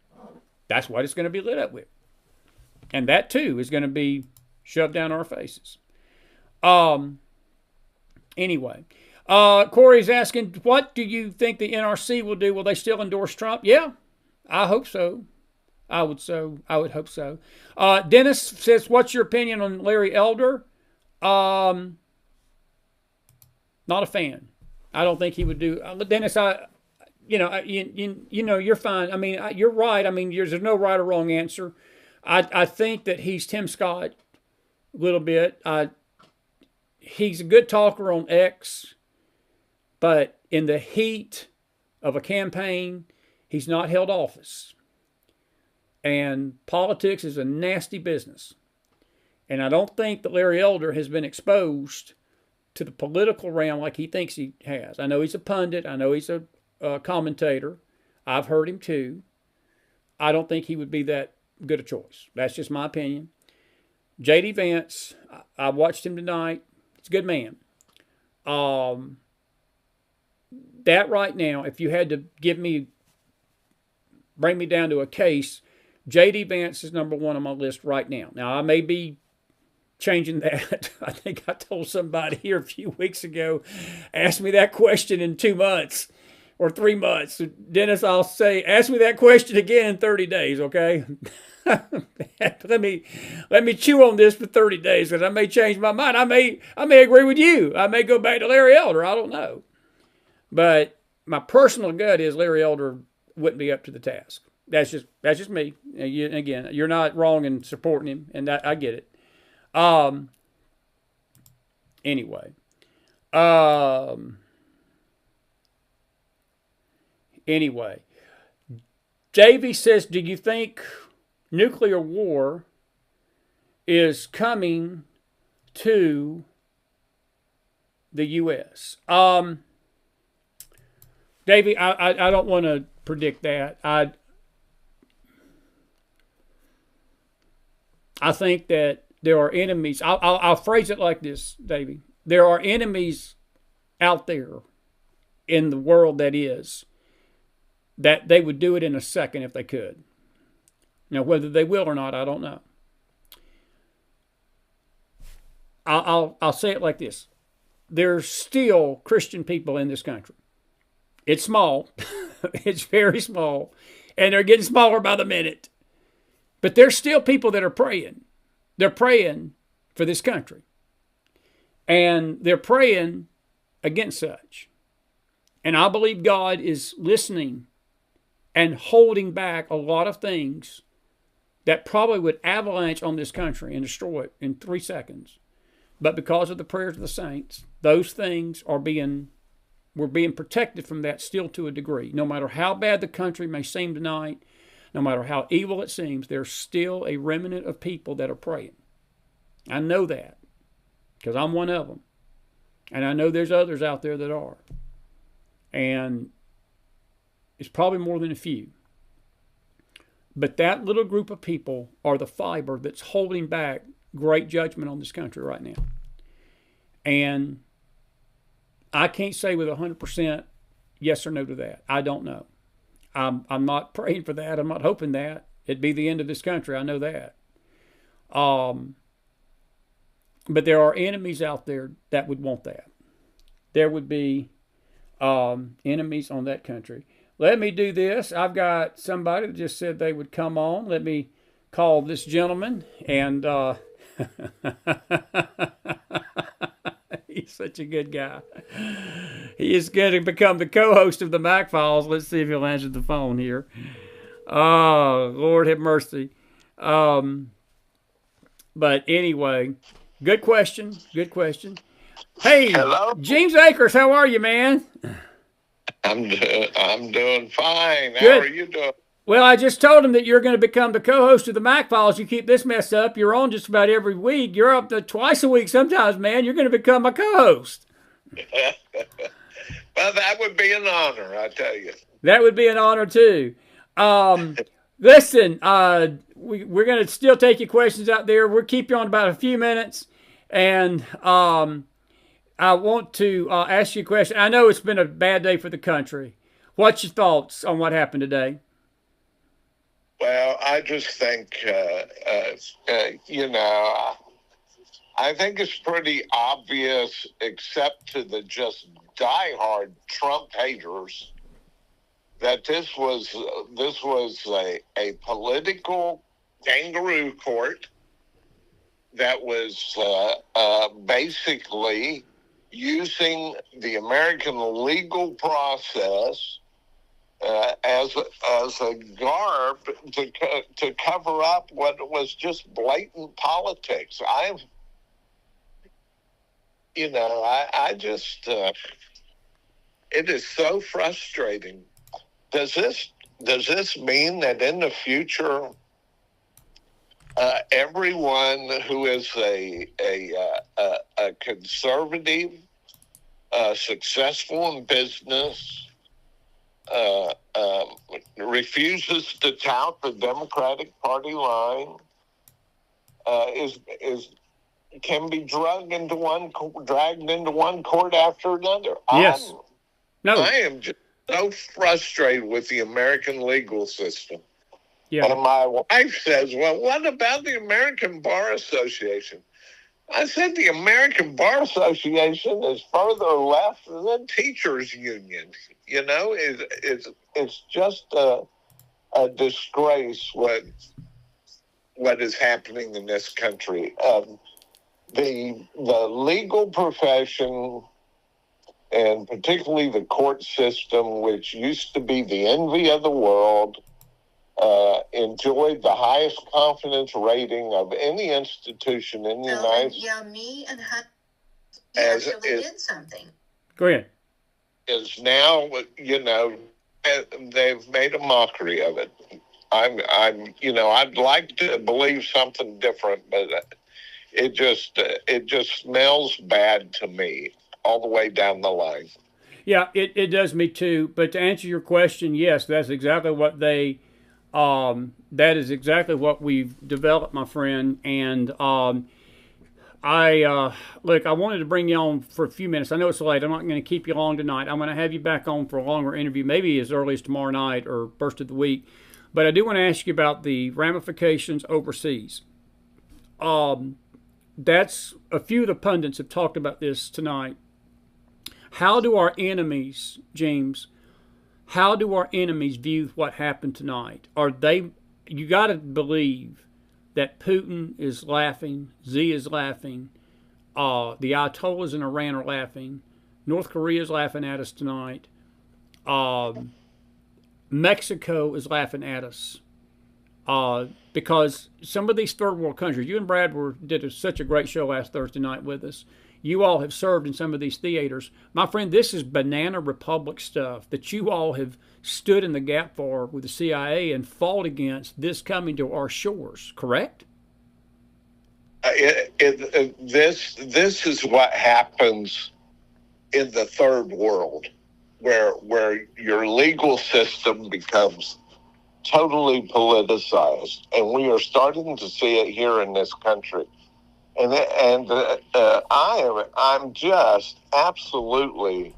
That's what it's going to be lit up with. And that too is going to be shoved down our faces. Anyway, Corey's asking, what do you think the NRC will do? Will they still endorse Trump? Yeah, I hope so. I would hope so. Dennis says, what's your opinion on Larry Elder? Not a fan. I don't think he would do. Dennis, you're fine. I mean, you're right. I mean, there's no right or wrong answer. I think that he's Tim Scott a little bit. He's a good talker on X, but in the heat of a campaign, he's not held office. And politics is a nasty business. And I don't think that Larry Elder has been exposed to the political realm like he thinks he has. I know he's a pundit. I know he's a commentator. I've heard him too. I don't think he would be that good a choice. That's just my opinion. J.D. Vance, I watched him tonight. He's a good man. That right now, if you had to bring me down to a case, J.D. Vance is number one on my list right now. Now, I may be changing that. I think I told somebody here a few weeks ago, ask me that question in 2 months or 3 months. So Dennis, I'll say, ask me that question again in 30 days, okay? let me chew on this for 30 days because I may change my mind. I may agree with you. I may go back to Larry Elder. I don't know. But my personal gut is Larry Elder wouldn't be up to the task. That's just me. Again, you're not wrong in supporting him, and I get it. Anyway. JV says, do you think nuclear war is coming to the U.S.? Davey, I don't want to predict that. I think that there are enemies. I'll phrase it like this, Davey. There are enemies out there in the world that they would do it in a second if they could. Now, whether they will or not, I don't know. I'll say it like this. There's still Christian people in this country. It's small. It's very small. And they're getting smaller by the minute. But there's still people that are praying. They're praying for this country. And they're praying against such. And I believe God is listening and holding back a lot of things that probably would avalanche on this country and destroy it in 3 seconds. But because of the prayers of the saints, those things we're being protected from that still to a degree. No matter how bad the country may seem tonight, no matter how evil it seems, there's still a remnant of people that are praying. I know that because I'm one of them. And I know there's others out there that are. And it's probably more than a few. But that little group of people are the fiber that's holding back great judgment on this country right now. And I can't say with 100% yes or no to that. I don't know. I'm not praying for that. I'm not hoping that. It'd be the end of this country. I know that. But there are enemies out there that would want that. There would be enemies on that country. Let me do this. I've got somebody that just said they would come on. Let me call this gentleman. And he Such a good guy. He is going to become the co-host of the McFiles. Let's see if he'll answer the phone here. Oh, Lord have mercy. But anyway, good question. Good question. Hey, Hello. James Akers, how are you, man? I'm doing fine. How Good. are you doing? Well, I just told him that you're going to become the co-host of the McFiles. You keep this mess up, you're on just about every week. You're up to twice a week sometimes, man. You're going to become my co-host. Well, that would be an honor, I tell you. That would be an honor, too. Listen, we're going to still take your questions out there. We'll keep you on about a few minutes. And I want to ask you a question. I know it's been a bad day for the country. What's your thoughts on what happened today? Well, I just think, I think it's pretty obvious, except to the just diehard Trump haters, that this was a political kangaroo court that was basically using the American legal process as a garb to cover up what was just blatant politics. I just it is so frustrating. Does this mean that in the future, everyone who is a conservative, successful in business, refuses to tout the Democratic Party line, can be dragged into one court after another? Yes. I am just so frustrated with the American legal system. Yeah. And my wife says, well, what about the American Bar Association? I said the American Bar Association is further left than teachers' union. You know, it's just a disgrace what is happening in this country. The legal profession, and particularly the court system, which used to be the envy of the world, enjoyed the highest confidence rating of any institution in the United States. Yeah, me and Hunt actually did something. Go ahead. Is now, they've made a mockery of it. I'd like to believe something different, but it just smells bad to me all the way down the line. Yeah, it does me too. But to answer your question, yes, that's exactly what they. That is exactly what we've developed, my friend. And look, I wanted to bring you on for a few minutes. I know it's late. I'm not going to keep you long tonight. I'm going to have you back on for a longer interview, maybe as early as tomorrow night or first of the week. But I do want to ask you about the ramifications overseas. That's a few of the pundits have talked about this tonight. How do our enemies, James? How do our enemies view what happened tonight? You got to believe that Putin is laughing, Xi is laughing, the Ayatollahs in Iran are laughing, North Korea is laughing at us tonight, Mexico is laughing at us, because some of these third world countries, you and Brad did such a great show last Thursday night with us. You all have served in some of these theaters. My friend, this is banana republic stuff that you all have stood in the gap for with the CIA and fought against this coming to our shores, correct? This is what happens in the third world, where your legal system becomes totally politicized, and we are starting to see it here in this country. I'm just absolutely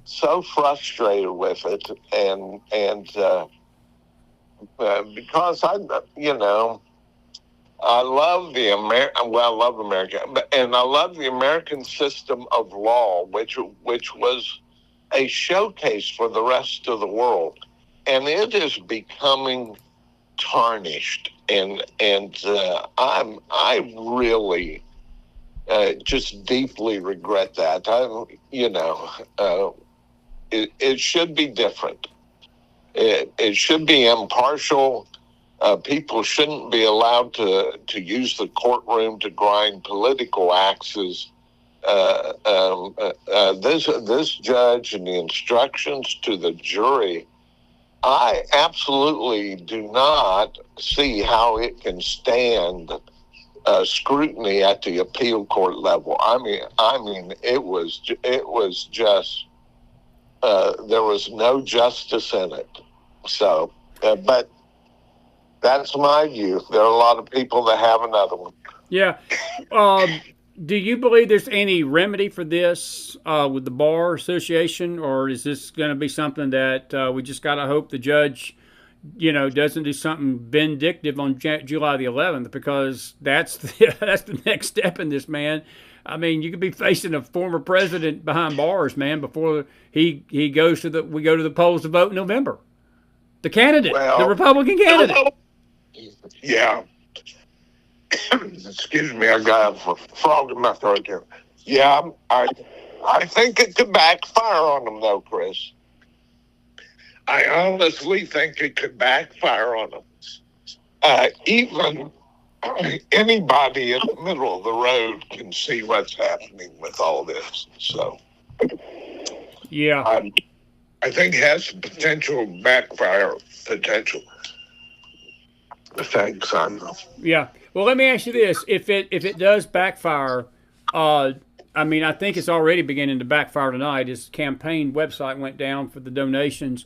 so frustrated with it, and because I love I love America, and I love the American system of law, which was a showcase for the rest of the world, and it is becoming tarnished, and I really just deeply regret that. It should be different. It should be impartial. People shouldn't be allowed to use the courtroom to grind political axes. This judge and the instructions to the jury, I absolutely do not see how it can stand scrutiny at the appeal court level. I mean, it was just there was no justice in it. So, but that's my view. There are a lot of people that have another one. Yeah. Do you believe there's any remedy for this with the Bar Association, or is this going to be something that we just got to hope the judge, doesn't do something vindictive on July the 11th, because that's the next step in this, man. I mean, you could be facing a former president behind bars, man, before we go to the polls to vote in November. The candidate, the Republican candidate. Yeah. Excuse me, I got a frog in my throat here. Yeah, I think it could backfire on them, though, Chris. I honestly think it could backfire on them. Even anybody in the middle of the road can see what's happening with all this. So, yeah, I think it has potential backfire potential. Thanks, yeah. Well, let me ask you this: if it does backfire, I think it's already beginning to backfire tonight. His campaign website went down for the donations,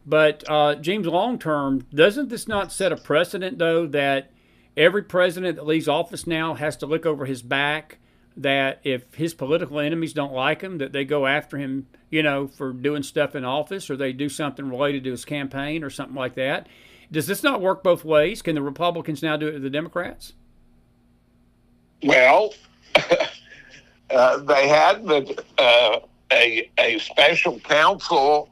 but James, long term, doesn't this not set a precedent though that every president that leaves office now has to look over his back? That if his political enemies don't like him, that they go after him, for doing stuff in office, or they do something related to his campaign or something like that. Does this not work both ways? Can the Republicans now do it to the Democrats? Well, they had a special counsel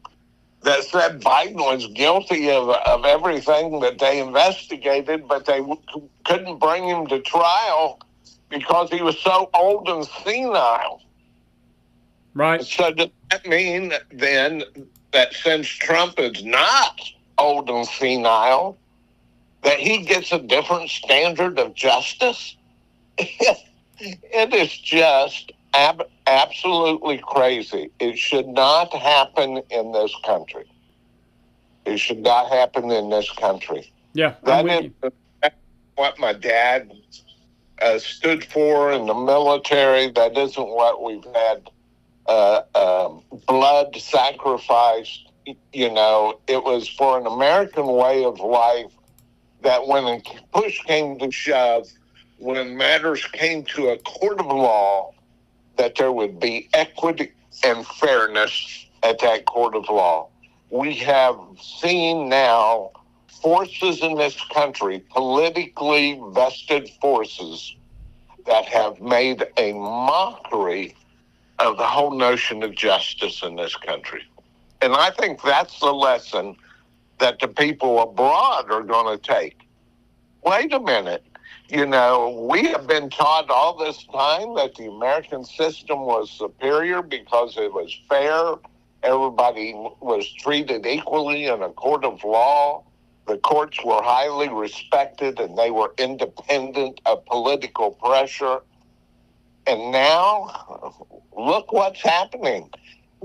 that said Biden was guilty of everything that they investigated, but they couldn't bring him to trial because he was so old and senile. Right. So does that mean then that since Trump is not old and senile, that he gets a different standard of justice? It is just absolutely crazy. It should not happen in this country. It should not happen in this country. Yeah, that is what my dad stood for in the military. That isn't what we've had blood sacrificed. It was for an American way of life that when push came to shove, when matters came to a court of law, that there would be equity and fairness at that court of law. We have seen now forces in this country, politically vested forces, that have made a mockery of the whole notion of justice in this country. And I think that's the lesson that the people abroad are going to take. Wait a minute. We have been taught all this time that the American system was superior because it was fair. Everybody was treated equally in a court of law. The courts were highly respected and they were independent of political pressure. And now, look what's happening.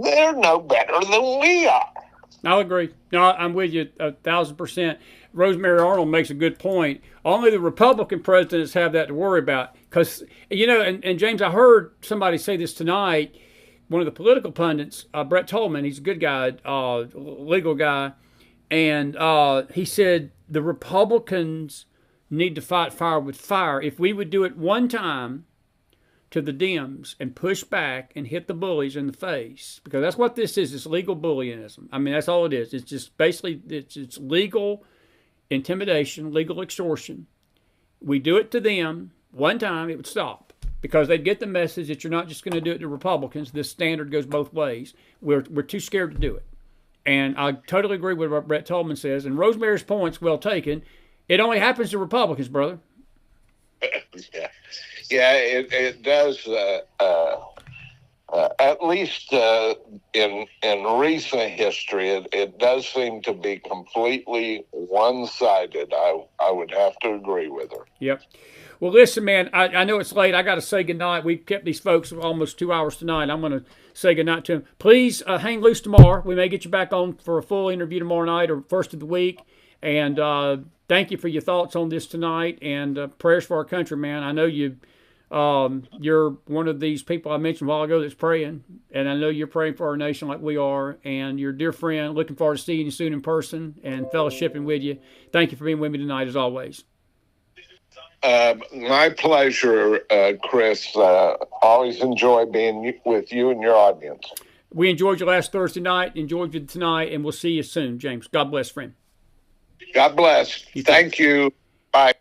They're no better than we are. I'll agree. No, I'm with you 1,000%. Rosemary Arnold makes a good point. Only the Republican presidents have that to worry about. Because, and James, I heard somebody say this tonight, one of the political pundits, Brett Tolman, he's a good guy, legal guy, and he said the Republicans need to fight fire with fire. If we would do it one time to the Dems and push back and hit the bullies in the face, because that's what this is. It's legal bullyism. I mean, that's all it is. It's just basically, it's legal intimidation, legal extortion. We do it to them one time, it would stop, because they'd get the message that you're not just going to do it to Republicans. This standard goes both ways. We're too scared to do it. And I totally agree with what Brett Tolman says. And Rosemary's point's well taken. It only happens to Republicans, brother. Yeah. Yeah, it does. At least in recent history, it does seem to be completely one-sided. I would have to agree with her. Yep. Well, listen, man, I know it's late. I got to say goodnight. We've kept these folks almost 2 hours tonight. I'm going to say goodnight to them. Please hang loose tomorrow. We may get you back on for a full interview tomorrow night or first of the week. And thank you for your thoughts on this tonight, and prayers for our country, man. I know you're one of these people I mentioned a while ago that's praying, and I know you're praying for our nation like we are, and your dear friend, looking forward to seeing you soon in person and fellowshipping with you. Thank you for being with me tonight, as always. My pleasure, Chris. Always enjoy being with you and your audience. We enjoyed you last Thursday night, enjoyed you tonight, and we'll see you soon, James. God bless, friend. God bless. Thank you. Bye.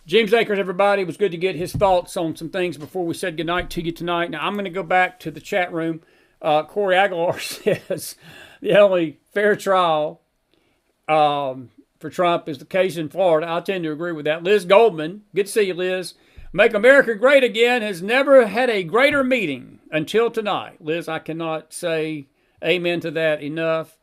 James Akers, everybody. It was good to get his thoughts on some things before we said goodnight to you tonight. Now, I'm going to go back to the chat room. Corey Aguilar says the only fair trial for Trump is the case in Florida. I tend to agree with that. Liz Goldman, good to see you, Liz. Make America Great Again has never had a greater meeting until tonight. Liz, I cannot say amen to that enough.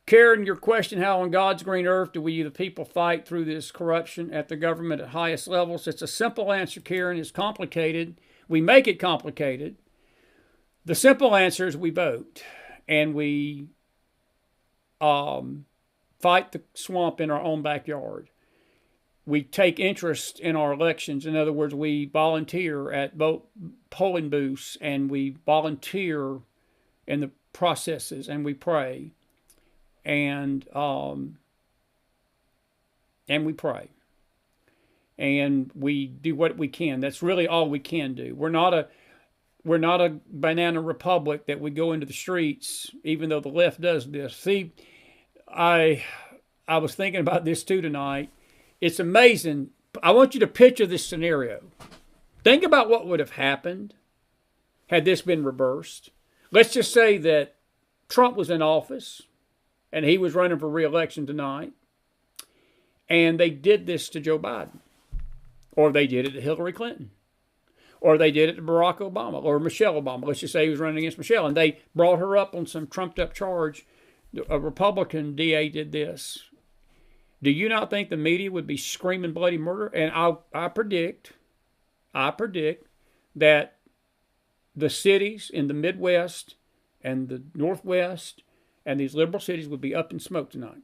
Karen, your question, how on God's green earth do we, the people, fight through this corruption at the government at highest levels? It's a simple answer, Karen. It's complicated. We make it complicated. The simple answer is we vote, and we fight the swamp in our own backyard. We take interest in our elections. In other words, we volunteer at polling booths, and we volunteer in the processes, and we pray. And we pray, and we do what we can. That's really all we can do. We're not a banana republic that we go into the streets, even though the left does this. See, I was thinking about this too tonight. It's amazing. I want you to picture this scenario. Think about what would have happened had this been reversed. Let's just say that Trump was in office, and he was running for re-election tonight, and they did this to Joe Biden, or they did it to Hillary Clinton, or they did it to Barack Obama, or Michelle Obama. Let's just say he was running against Michelle, and they brought her up on some trumped-up charge. A Republican DA did this. Do you not think the media would be screaming bloody murder? And I predict that the cities in the Midwest and the Northwest and these liberal cities would be up in smoke tonight.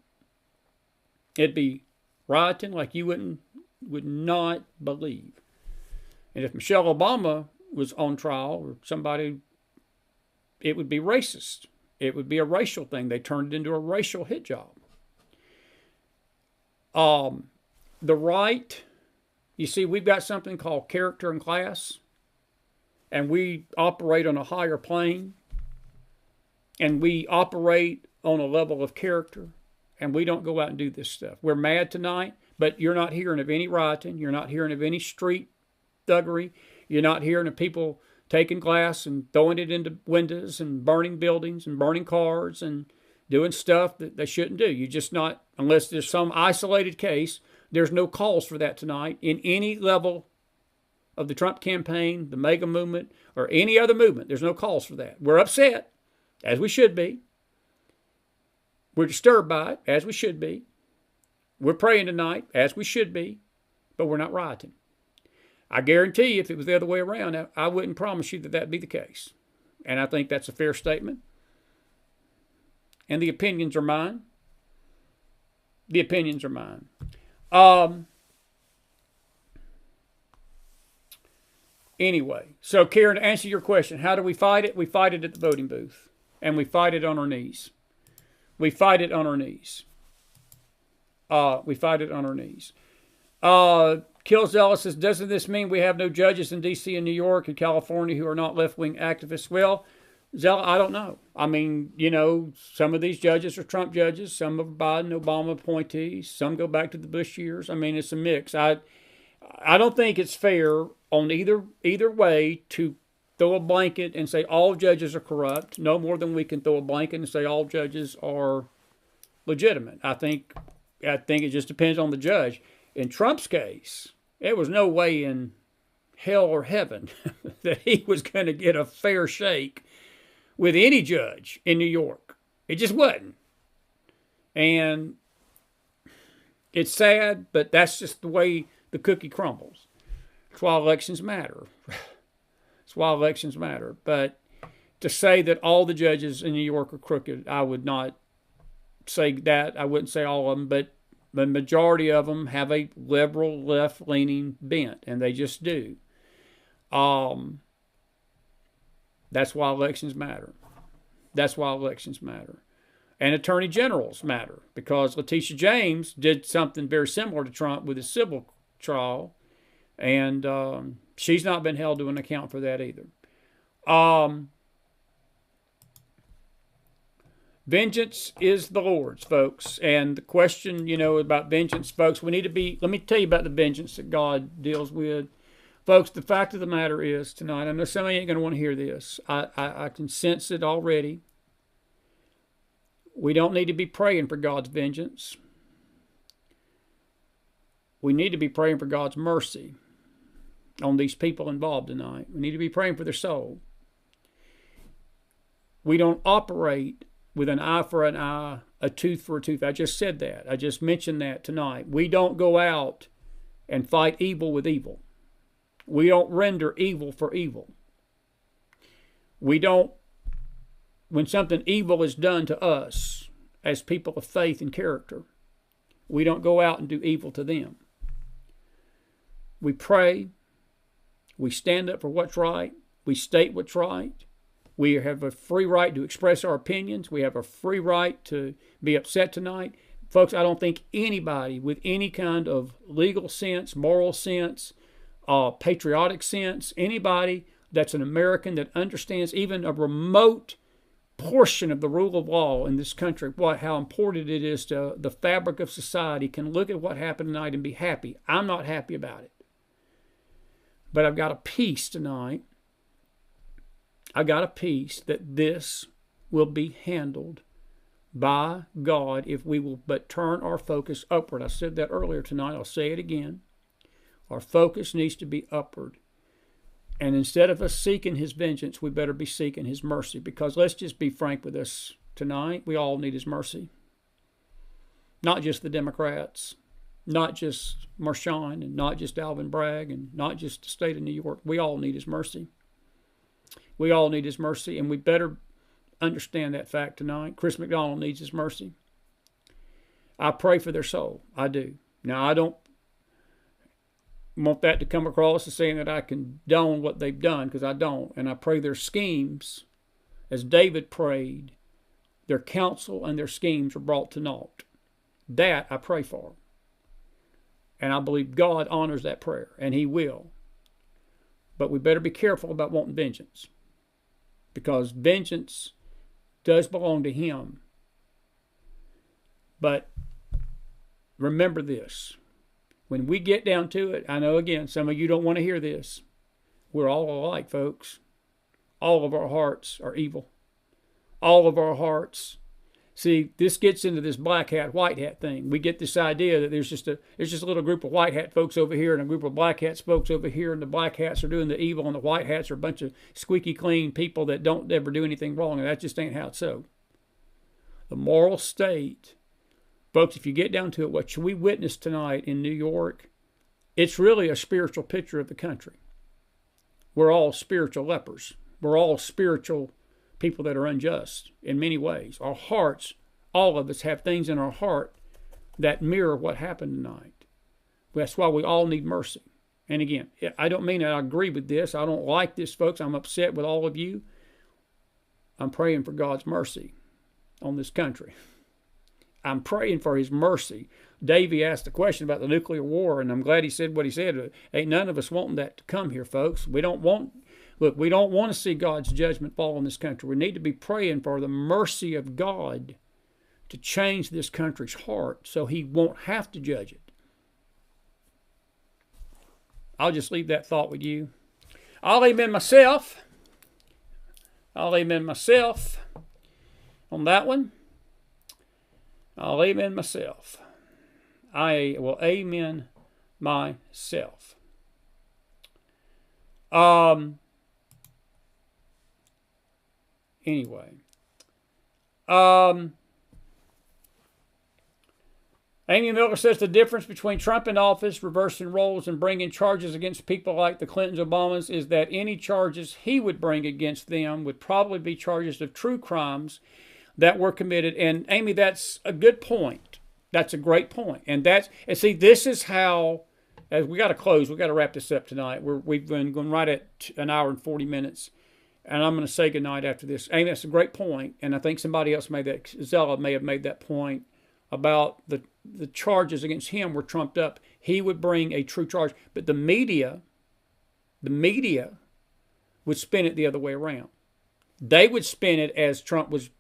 It'd be rioting like you would not believe. And if Michelle Obama was on trial or somebody, it would be racist. It would be a racial thing. They turned it into a racial hit job. The right, you see, we've got something called character and class, and we operate on a higher plane. And we operate on a level of character, and we don't go out and do this stuff. We're mad tonight, but you're not hearing of any rioting. You're not hearing of any street thuggery. You're not hearing of people taking glass and throwing it into windows and burning buildings and burning cars and doing stuff that they shouldn't do. You just not, unless there's some isolated case, there's no cause for that tonight in any level of the Trump campaign, the MAGA movement, or any other movement. There's no cause for that. We're upset, as we should be. We're disturbed by it, as we should be. We're praying tonight, as we should be, but we're not rioting. I guarantee you, if it was the other way around, I wouldn't promise you that that'd be the case. And I think that's a fair statement. And the opinions are mine. The opinions are mine. Anyway, so Karen, to answer your question, how do we fight it? We fight it at the voting booth. And we fight it on our knees. We fight it on our knees. We fight it on our knees. Kill Zealous says, doesn't this mean we have no judges in D.C. and New York and California who are not left-wing activists? Well, Zealous, I don't know. I mean, you know, some of these judges are Trump judges. Some are Biden, Obama appointees. Some go back to the Bush years. I mean, it's a mix. I don't think it's fair on either way to throw a blanket and say all judges are corrupt, no more than we can throw a blanket and say all judges are legitimate. I think it just depends on the judge. In Trump's case, there was no way in hell or heaven that he was going to get a fair shake with any judge in New York. It just wasn't. And it's sad, but that's just the way the cookie crumbles. That's why elections matter. That's why elections matter. But to say that all the judges in New York are crooked, I would not say that. I wouldn't say all of them, but the majority of them have a liberal, left-leaning bent, and they just do. That's why elections matter. That's why elections matter. And attorney generals matter, because Letitia James did something very similar to Trump with his civil trial, and she's not been held to an account for that either. Vengeance is the Lord's, folks. And the question, about vengeance, folks, we need to be, let me tell you about the vengeance that God deals with. Folks, the fact of the matter is tonight, I know some of you ain't going to want to hear this. I can sense it already. We don't need to be praying for God's vengeance. We need to be praying for God's mercy on these people involved tonight. We need to be praying for their soul. We don't operate with an eye for an eye, a tooth for a tooth. I just said that. I just mentioned that tonight. We don't go out and fight evil with evil. We don't render evil for evil. We don't, when something evil is done to us as people of faith and character, we don't go out and do evil to them. We pray. We stand up for what's right. We state what's right. We have a free right to express our opinions. We have a free right to be upset tonight. Folks, I don't think anybody with any kind of legal sense, moral sense, patriotic sense, anybody that's an American that understands even a remote portion of the rule of law in this country, how important it is to the fabric of society, can look at what happened tonight and be happy. I'm not happy about it. But I've got a peace tonight. I got a peace that this will be handled by God if we will but turn our focus upward. I said that earlier tonight. I'll say it again. Our focus needs to be upward. And instead of us seeking his vengeance, we better be seeking his mercy. Because let's just be frank with us tonight. We all need his mercy. Not just the Democrats. Not just Marshawn. And not just Alvin Bragg. And not just the state of New York. We all need his mercy. We all need his mercy, and we better understand that fact tonight. Chris McDonald needs his mercy. I pray for their soul. I do. Now, I don't want that to come across as saying that I condone what they've done, because I don't. And I pray their schemes, as David prayed, their counsel and their schemes are brought to naught. That I pray for. And I believe God honors that prayer, and he will. But we better be careful about wanting vengeance. Because vengeance does belong to him. But remember this. When we get down to it, I know again, some of you don't want to hear this. We're all alike, folks. All of our hearts are evil. All of our hearts. See, this gets into this black hat, white hat thing. We get this idea that there's just a little group of white hat folks over here and a group of black hat folks over here, and the black hats are doing the evil, and the white hats are a bunch of squeaky clean people that don't ever do anything wrong, and that just ain't how it's so. The moral state, folks, if you get down to it, what we witnessed tonight in New York, it's really a spiritual picture of the country. We're all spiritual lepers. We're all spiritual people that are unjust in many ways. Our hearts, all of us have things in our heart that mirror what happened tonight. That's why we all need mercy. And again, I don't mean that I agree with this. I don't like this, folks. I'm upset with all of you. I'm praying for God's mercy on this country. I'm praying for his mercy. Davey asked a question about the nuclear war, and I'm glad he said what he said. Ain't none of us wanting that to come here, folks. We don't want to see God's judgment fall on this country. We need to be praying for the mercy of God to change this country's heart so he won't have to judge it. I'll just leave that thought with you. I'll amen myself. I'll amen myself on that one. I'll amen myself. I will amen myself. Anyway. Amy Miller says the difference between Trump in office, reversing roles, and bringing charges against people like the Clintons, Obamas is that any charges he would bring against them would probably be charges of true crimes that were committed. And Amy, that's a good point. That's a great point. And see, this is how, as we got to close, we got to wrap this up tonight. We've been going right at an hour and 40 minutes. And I'm going to say goodnight after this. Amy, that's a great point. And I think somebody else made that, Zella may have made that point about the charges against him were trumped up. He would bring a true charge. But the media would spin it the other way around. They would spin it as Trump was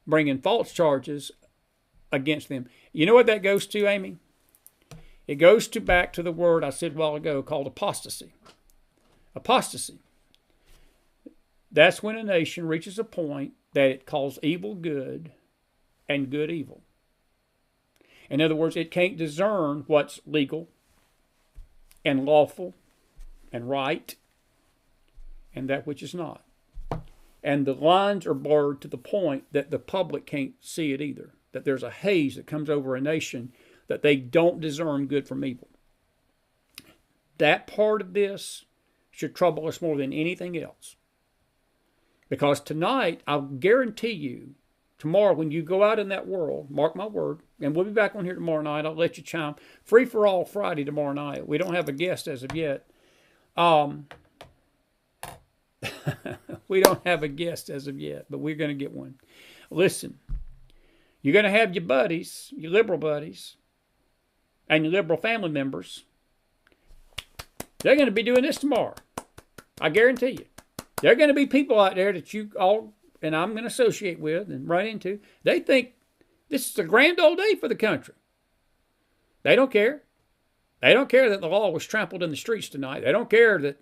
bringing false charges against them. You know what that goes to, Amy? It goes back to the word I said a while ago called apostasy. Apostasy. That's when a nation reaches a point that it calls evil good and good evil. In other words, it can't discern what's legal and lawful and right and that which is not. And the lines are blurred to the point that the public can't see it either. That there's a haze that comes over a nation that they don't discern good from evil. That part of this should trouble us more than anything else. Because tonight, I'll guarantee you, tomorrow when you go out in that world, mark my word, and we'll be back on here tomorrow night. I'll let you chime. Free for all Friday tomorrow night. We don't have a guest as of yet. We don't have a guest as of yet, but we're going to get one. Listen, you're going to have your buddies, your liberal buddies, and your liberal family members. They're going to be doing this tomorrow. I guarantee you. There are going to be people out there that you all, and I'm going to associate with and run into, they think this is a grand old day for the country. They don't care. They don't care that the law was trampled in the streets tonight. They don't care that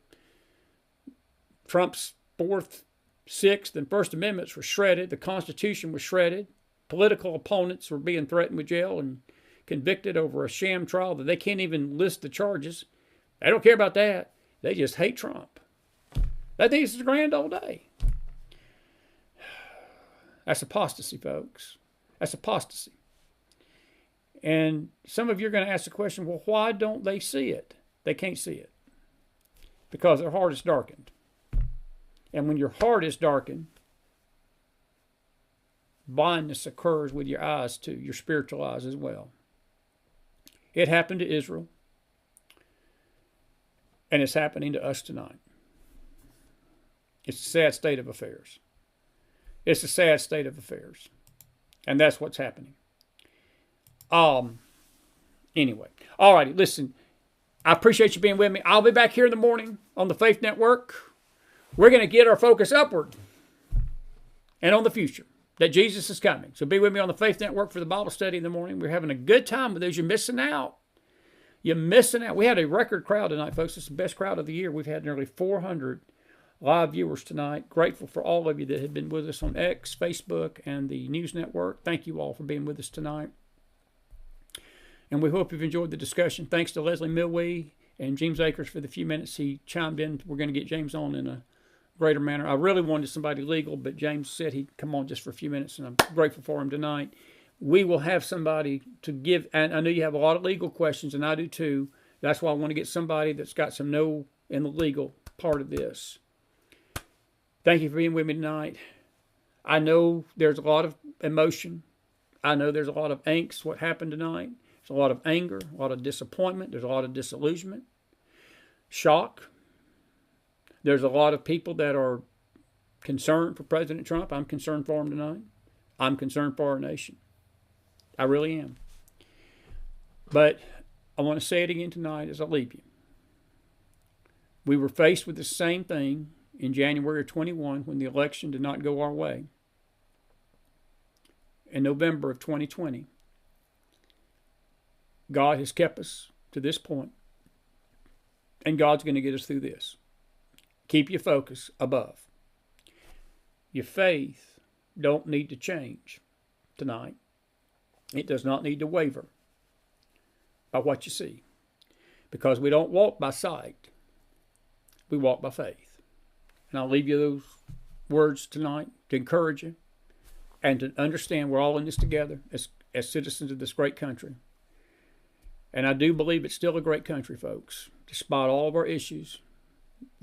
Trump's 4th, 6th, and First Amendments were shredded. The Constitution was shredded. Political opponents were being threatened with jail and convicted over a sham trial that they can't even list the charges. They don't care about that. They just hate Trump. They think it's a grand old day. That's apostasy, folks. That's apostasy. And some of you are going to ask the question, well, why don't they see it? They can't see it. Because their heart is darkened. And when your heart is darkened, blindness occurs with your eyes too, your spiritual eyes as well. It happened to Israel. And it's happening to us tonight. It's a sad state of affairs. It's a sad state of affairs. And that's what's happening. Anyway. All righty, listen. I appreciate you being with me. I'll be back here in the morning on the Faith Network. We're going to get our focus upward and on the future, that Jesus is coming. So be with me on the Faith Network for the Bible study in the morning. We're having a good time with those. You're missing out. You're missing out. We had a record crowd tonight, folks. It's the best crowd of the year. We've had nearly 400 live viewers tonight. Grateful for all of you that have been with us on X, Facebook, and the News Network. Thank you all for being with us tonight. And we hope you've enjoyed the discussion. Thanks to Leslie Millwee and James Akers for the few minutes he chimed in. We're going to get James on in a greater manner. I really wanted somebody legal, but James said he'd come on just for a few minutes, and I'm grateful for him tonight. We will have somebody to give, and I know you have a lot of legal questions, and I do too. That's why I want to get somebody that's got some know in the legal part of this. Thank you for being with me tonight. I know there's a lot of emotion. I know there's a lot of angst, what happened tonight. There's a lot of anger, a lot of disappointment. There's a lot of disillusionment, shock. There's a lot of people that are concerned for President Trump. I'm concerned for him tonight. I'm concerned for our nation. I really am. But I want to say it again tonight as I leave you. We were faced with the same thing in January of 21 when the election did not go our way. In November of 2020, God has kept us to this point, and God's going to get us through this. Keep your focus above. Your faith don't need to change tonight. It does not need to waver by what you see, because we don't walk by sight. we walk by faith. And I'll leave you those words tonight to encourage you and to understand we're all in this together as citizens of this great country. And I do believe it's still a great country, folks. Despite all of our issues,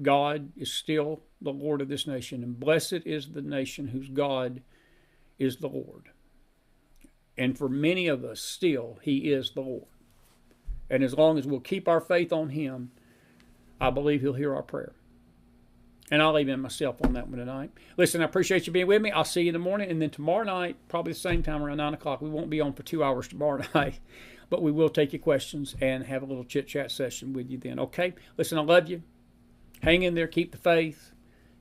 God is still the Lord of this nation. And blessed is the nation whose God is the Lord. And for many of us, still, he is the Lord. And as long as we'll keep our faith on him, I believe he'll hear our prayer. And I'll leave in myself on that one tonight. Listen, I appreciate you being with me. I'll see you in the morning. And then tomorrow night, probably the same time, around 9 o'clock. We won't be on for 2 hours tomorrow night. But we will take your questions and have a little chit-chat session with you then. Okay? Listen, I love you. Hang in there. Keep the faith.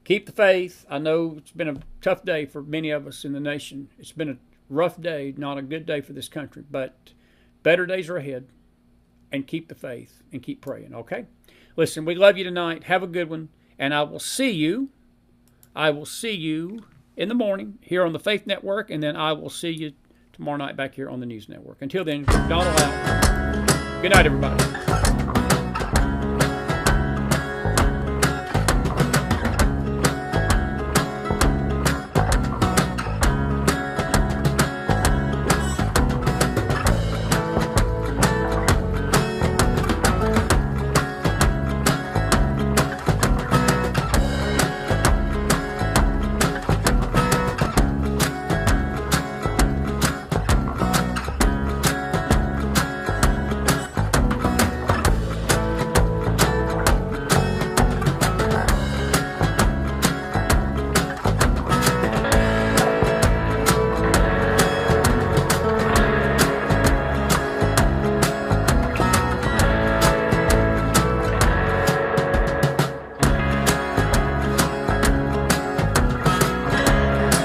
Keep the faith. I know it's been a tough day for many of us in the nation. It's been a rough day, not a good day for this country. But better days are ahead. And keep the faith and keep praying. Okay? Listen, we love you tonight. Have a good one. And I will see you in the morning here on the Faith Network, and then I will see you tomorrow night back here on the News Network. Until then, Donald out. Good night, everybody.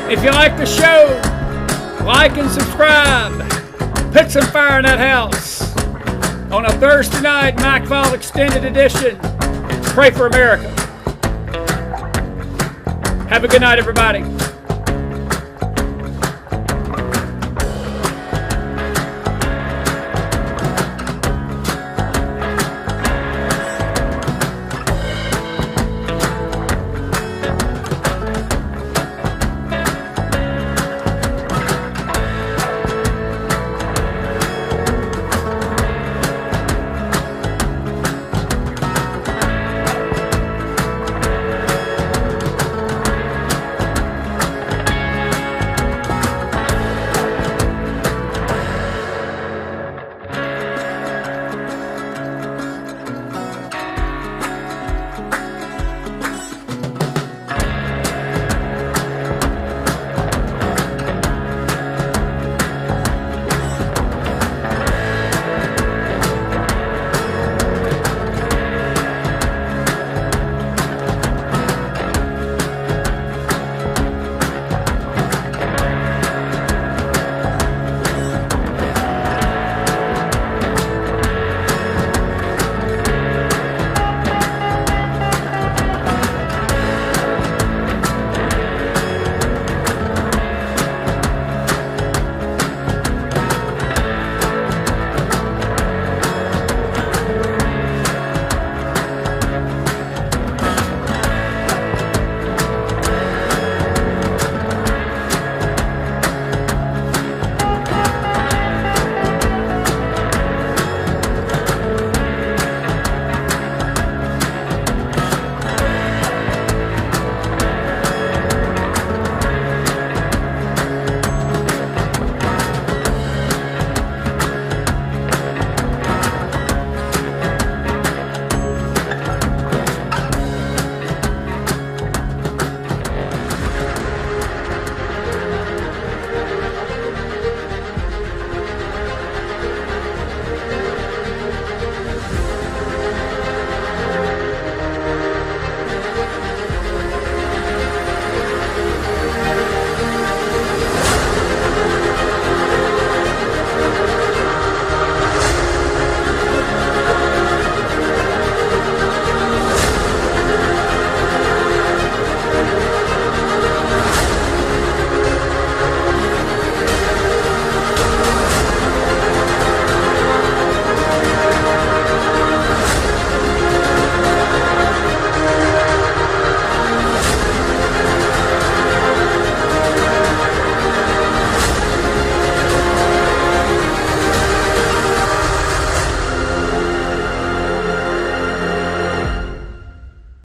If you like the show, like and subscribe. Put some fire in that house. On a Thursday night, McFiles Extended Edition. Pray for America. Have a good night, everybody.